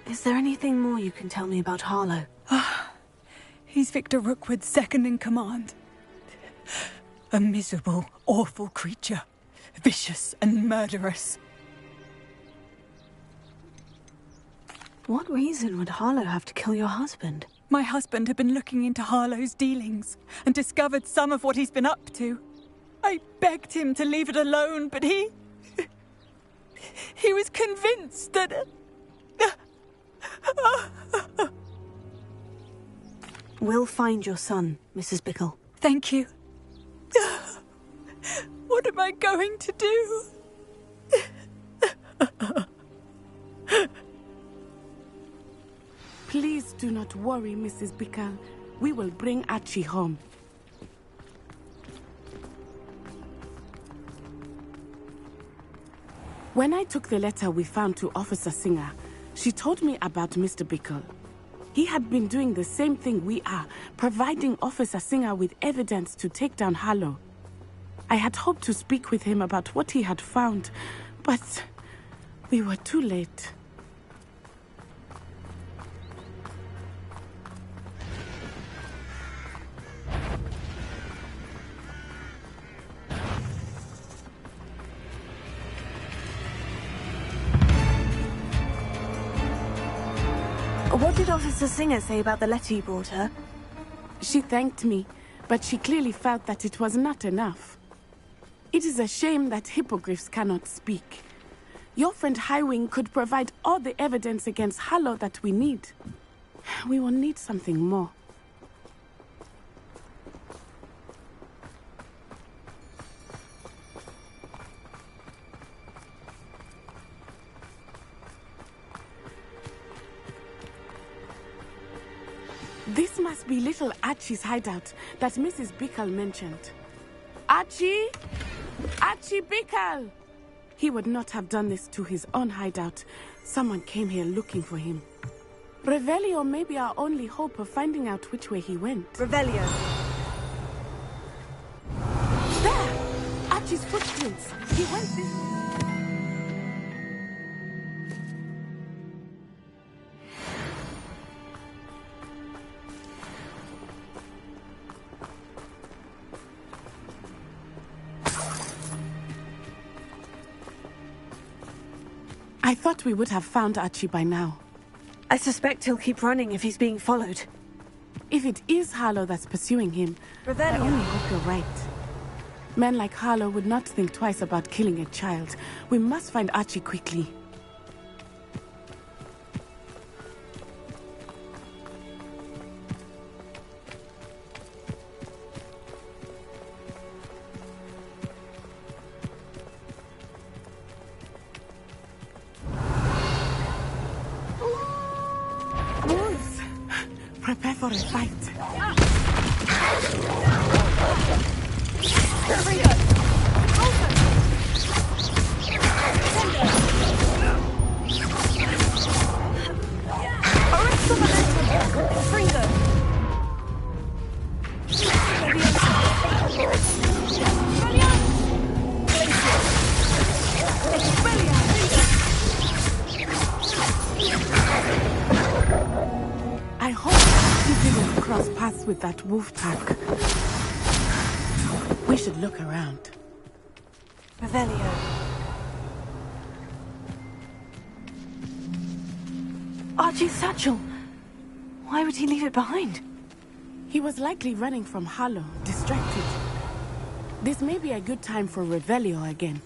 Is there anything more you can tell me about Harlow? He's Victor Rookwood's second in command. A miserable, awful creature. Vicious and murderous. What reason would Harlow have to kill your husband? My husband had been looking into Harlow's dealings and discovered some of what he's been up to. I begged him to leave it alone, but he was convinced that... We'll find your son, Mrs. Bickle. Thank you. What am I going to do? Please do not worry, Mrs. Bickle. We will bring Archie home. When I took the letter we found to Officer Singer, she told me about Mr. Bickle. He had been doing the same thing we are, providing Officer Singer with evidence to take down Harlow. I had hoped to speak with him about what he had found, but we were too late. What did Officer Singer say about the letter you brought her? She thanked me, but she clearly felt that it was not enough. It is a shame that hippogriffs cannot speak. Your friend Highwing could provide all the evidence against Harlow that we need. We will need something more. This must be little Archie's hideout that Mrs. Bickle mentioned. Archie? Archie Bickle! He would not have done this to his own hideout. Someone came here looking for him. Revelio may be our only hope of finding out which way he went. Revelio. There! Archie's footprints. He went this way. I thought we would have found Archie by now. I suspect he'll keep running if he's being followed. If it is Harlow that's pursuing him, I only hope you're right. Men like Harlow would not think twice about killing a child. We must find Archie quickly. Prepare for a fight. I hope he didn't cross paths with that wolf pack. We should look around. Revelio. Archie's satchel. Why would he leave it behind? He was likely running from Harlow, distracted. This may be a good time for Revelio again.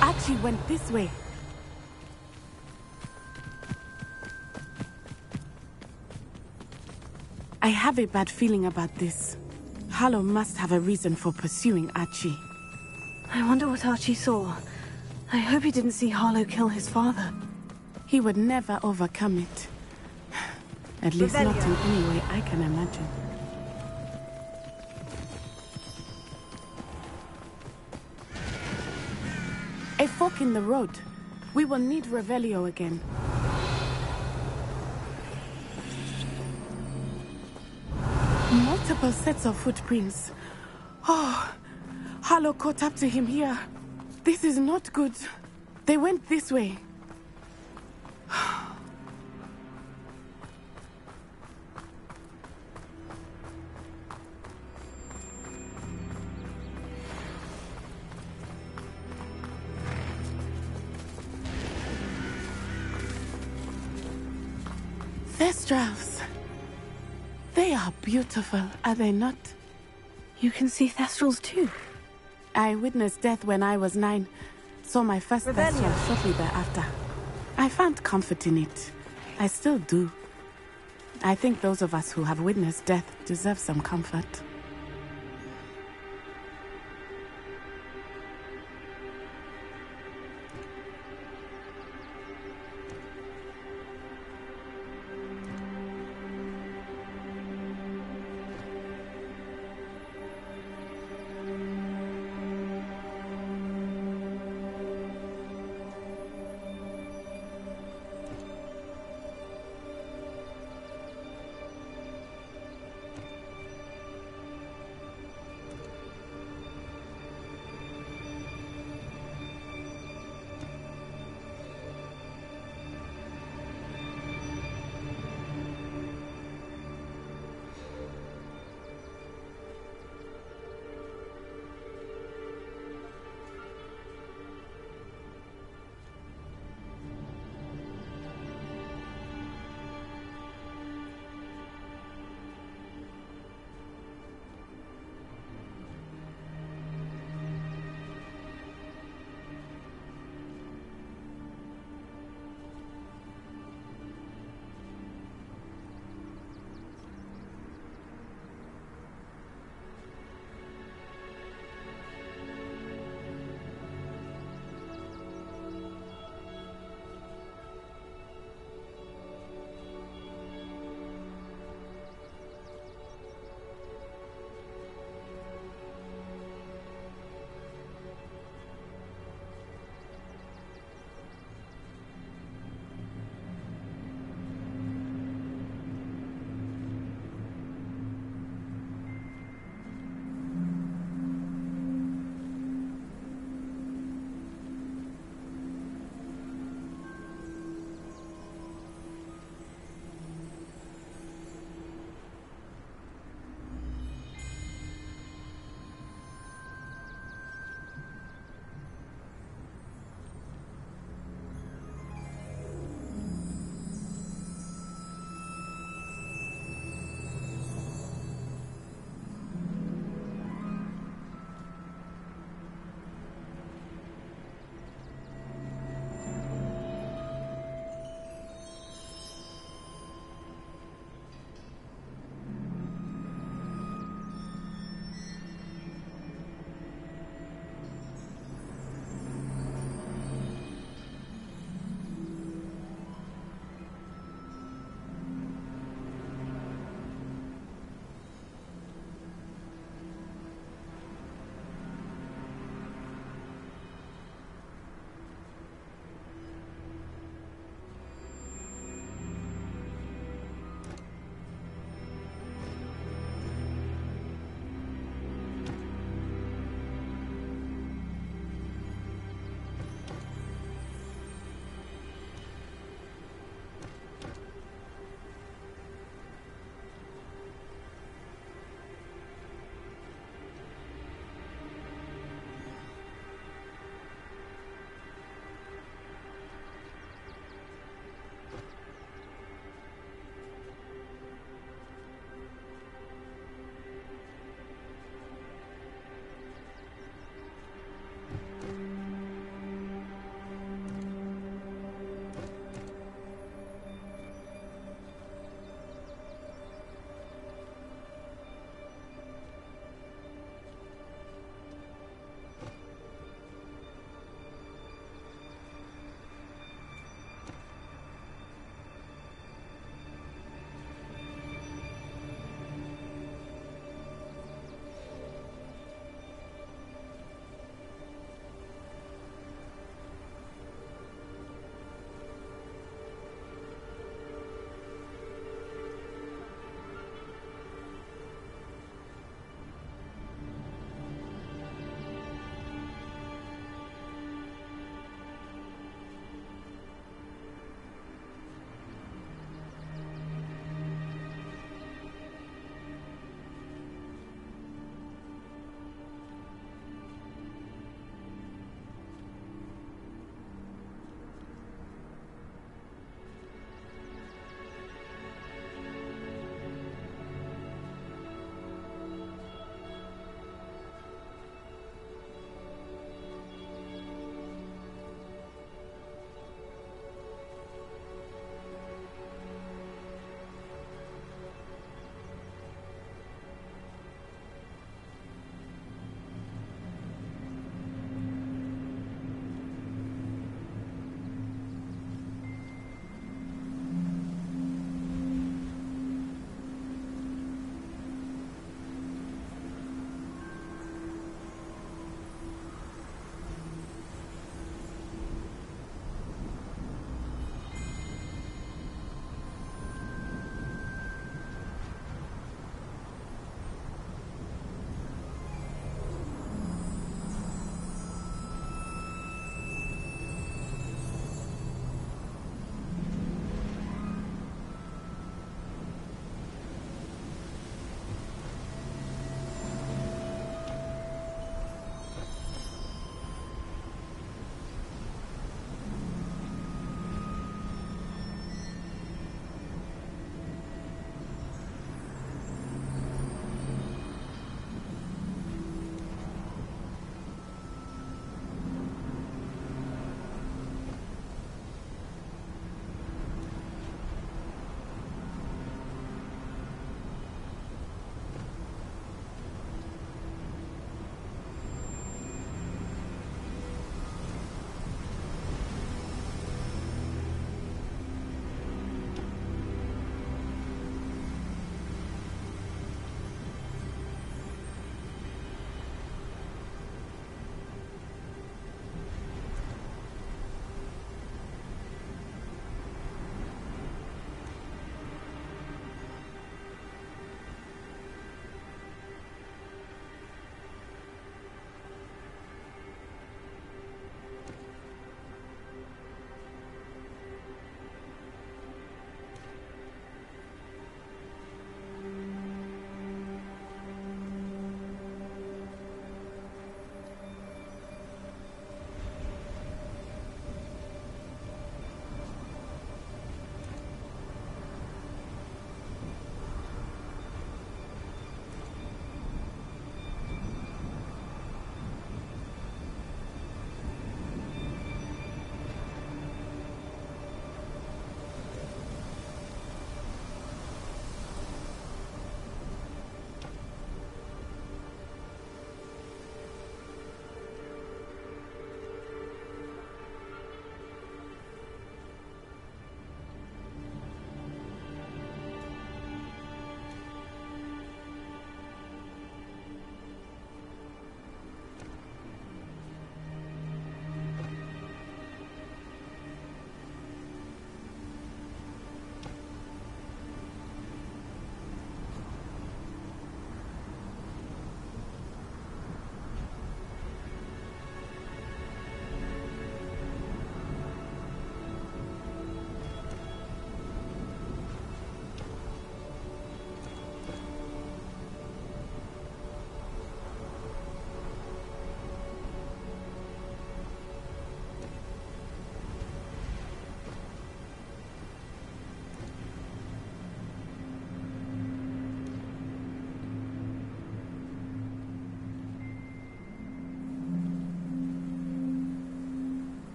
Archie went this way. I have a bad feeling about this. Harlow must have a reason for pursuing Archie. I wonder what Archie saw. I hope he didn't see Harlow kill his father. He would never overcome it. At least not in any way I can imagine. A fork in the road. We will need Revelio again. Multiple sets of footprints. Oh, Harlow caught up to him here. This is not good. They went this way. Thestrals. They are beautiful, are they not? You can see Thestrals too. I witnessed death when I was 9. Saw my first Thestral shortly thereafter. I found comfort in it. I still do. I think those of us who have witnessed death deserve some comfort.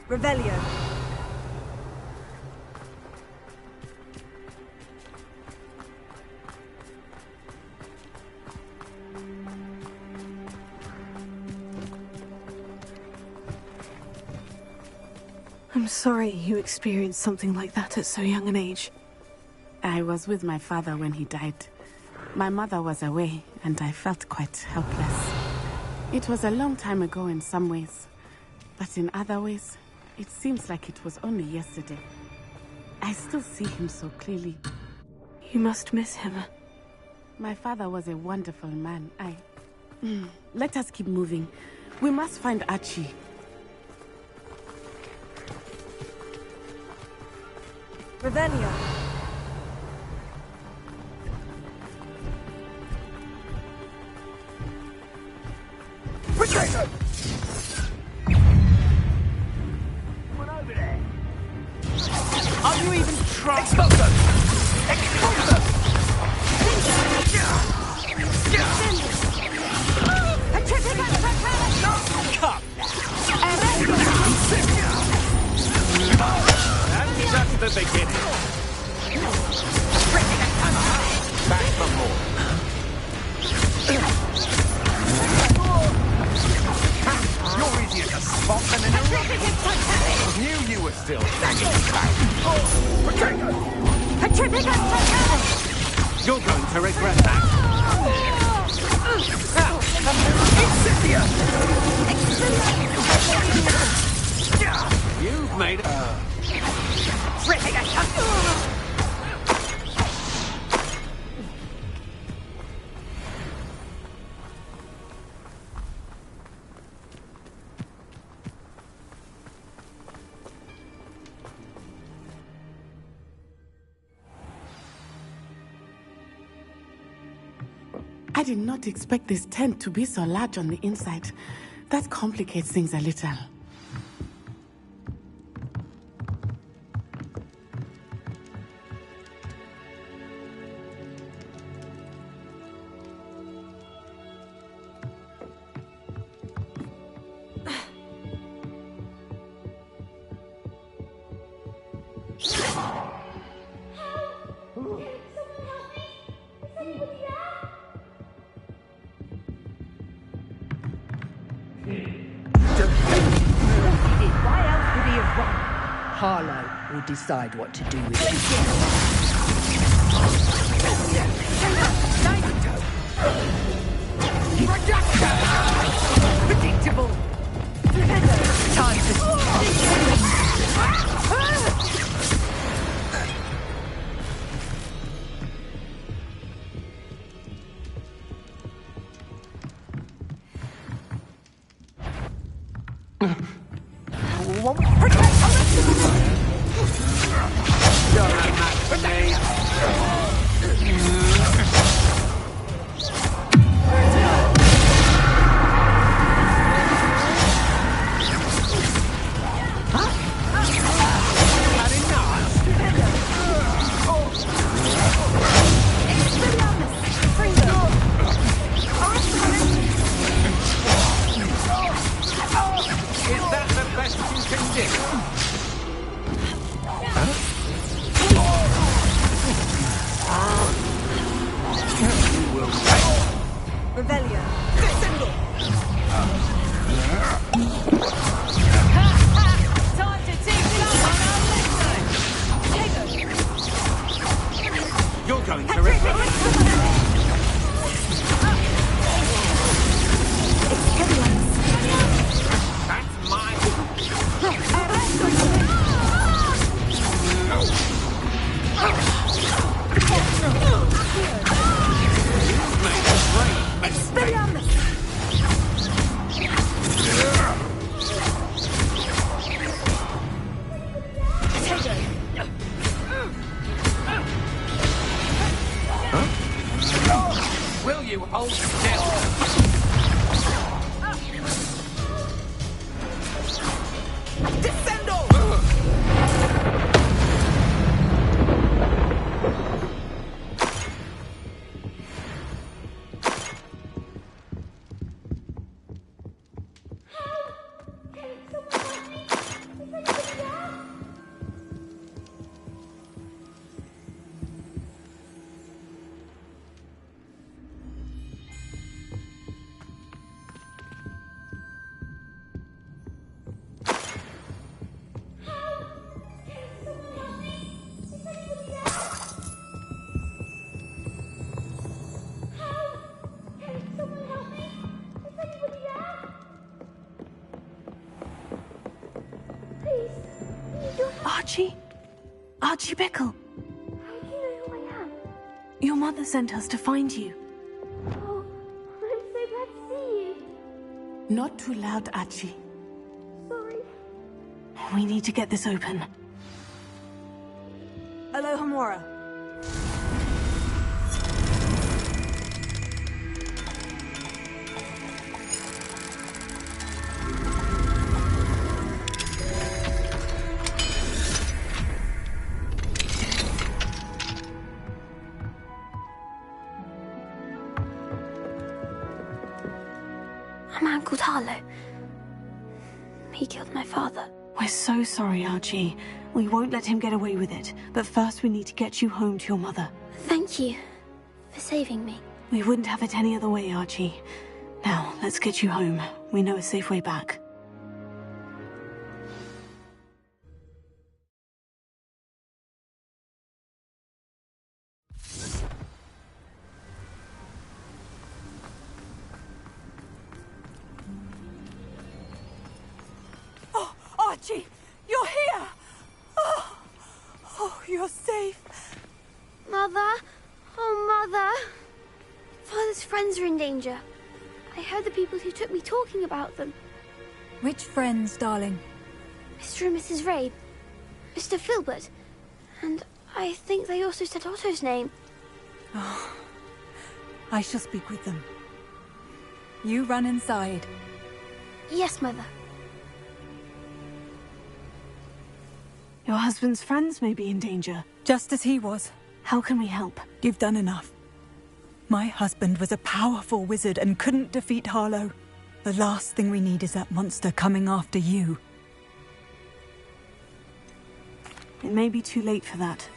Revelio. I'm sorry you experienced something like that at so young an age. I was with my father when he died. My mother was away, and I felt quite helpless. It was a long time ago in some ways, but in other ways, it seems like it was only yesterday. I still see him so clearly. You must miss him. My father was a wonderful man. Let us keep moving. We must find Archie. Revelio. Protect! What over there? Are you even trying? Expose them! Expose them! Come That's just the beginning. Back for more. You're easier to spot than an eruption. Knew you were still hanging back. You're going to regret that. You've made I did not expect this tent to be so large on the inside. That complicates things a little. Harlow will decide what to do with it. Predictable. Time to... Archie? Archie Bickle. How do you know who I am? Your mother sent us to find you. Oh, I'm so glad to see you. Not too loud, Archie. Sorry. We need to get this open. Alohomora. A man called Harlow. He killed my father. We're so sorry, Archie. We won't let him get away with it. But first we need to get you home to your mother. Thank you for saving me. We wouldn't have it any other way, Archie. Now, let's get you home. We know a safe way back. Oh, Archie, you're here! Oh, you're safe. Mother? Oh, Mother. Father's friends are in danger. I heard the people who took me talking about them. Which friends, darling? Mr. and Mrs. Rabe. Mr. Filbert. And I think they also said Otto's name. Oh, I shall speak with them. You run inside. Yes, Mother. Your husband's friends may be in danger. Just as he was. How can we help? You've done enough. My husband was a powerful wizard and couldn't defeat Harlow. The last thing we need is that monster coming after you. It may be too late for that.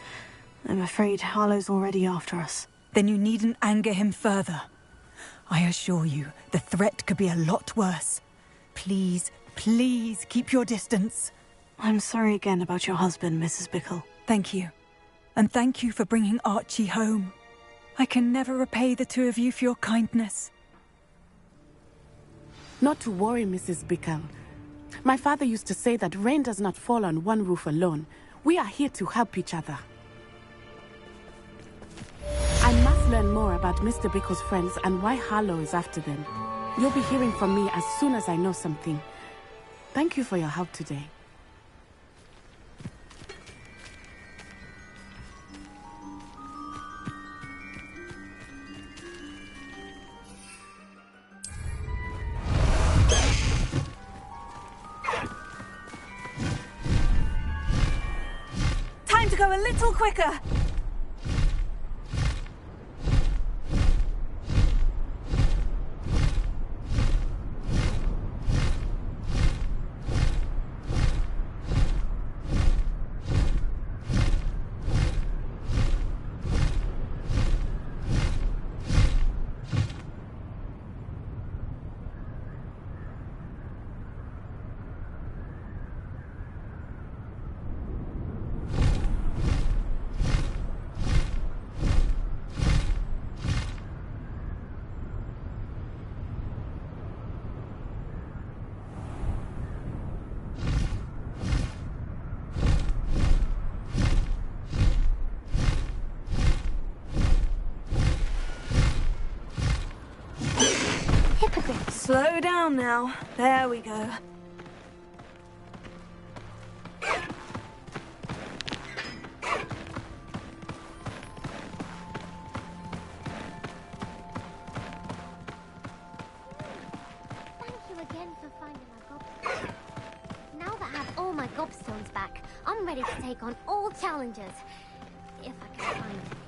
I'm afraid Harlow's already after us. Then you needn't anger him further. I assure you, the threat could be a lot worse. Please, please keep your distance. I'm sorry again about your husband, Mrs. Bickle. Thank you. And thank you for bringing Archie home. I can never repay the two of you for your kindness. Not to worry, Mrs. Bickle. My father used to say that rain does not fall on one roof alone. We are here to help each other. I must learn more about Mr. Bickle's friends and why Harlow is after them. You'll be hearing from me as soon as I know something. Thank you for your help today. Time to go a little quicker! Slow down now. There we go. Now that I have all my gobstones back, I'm ready to take on all challenges. If I can find them.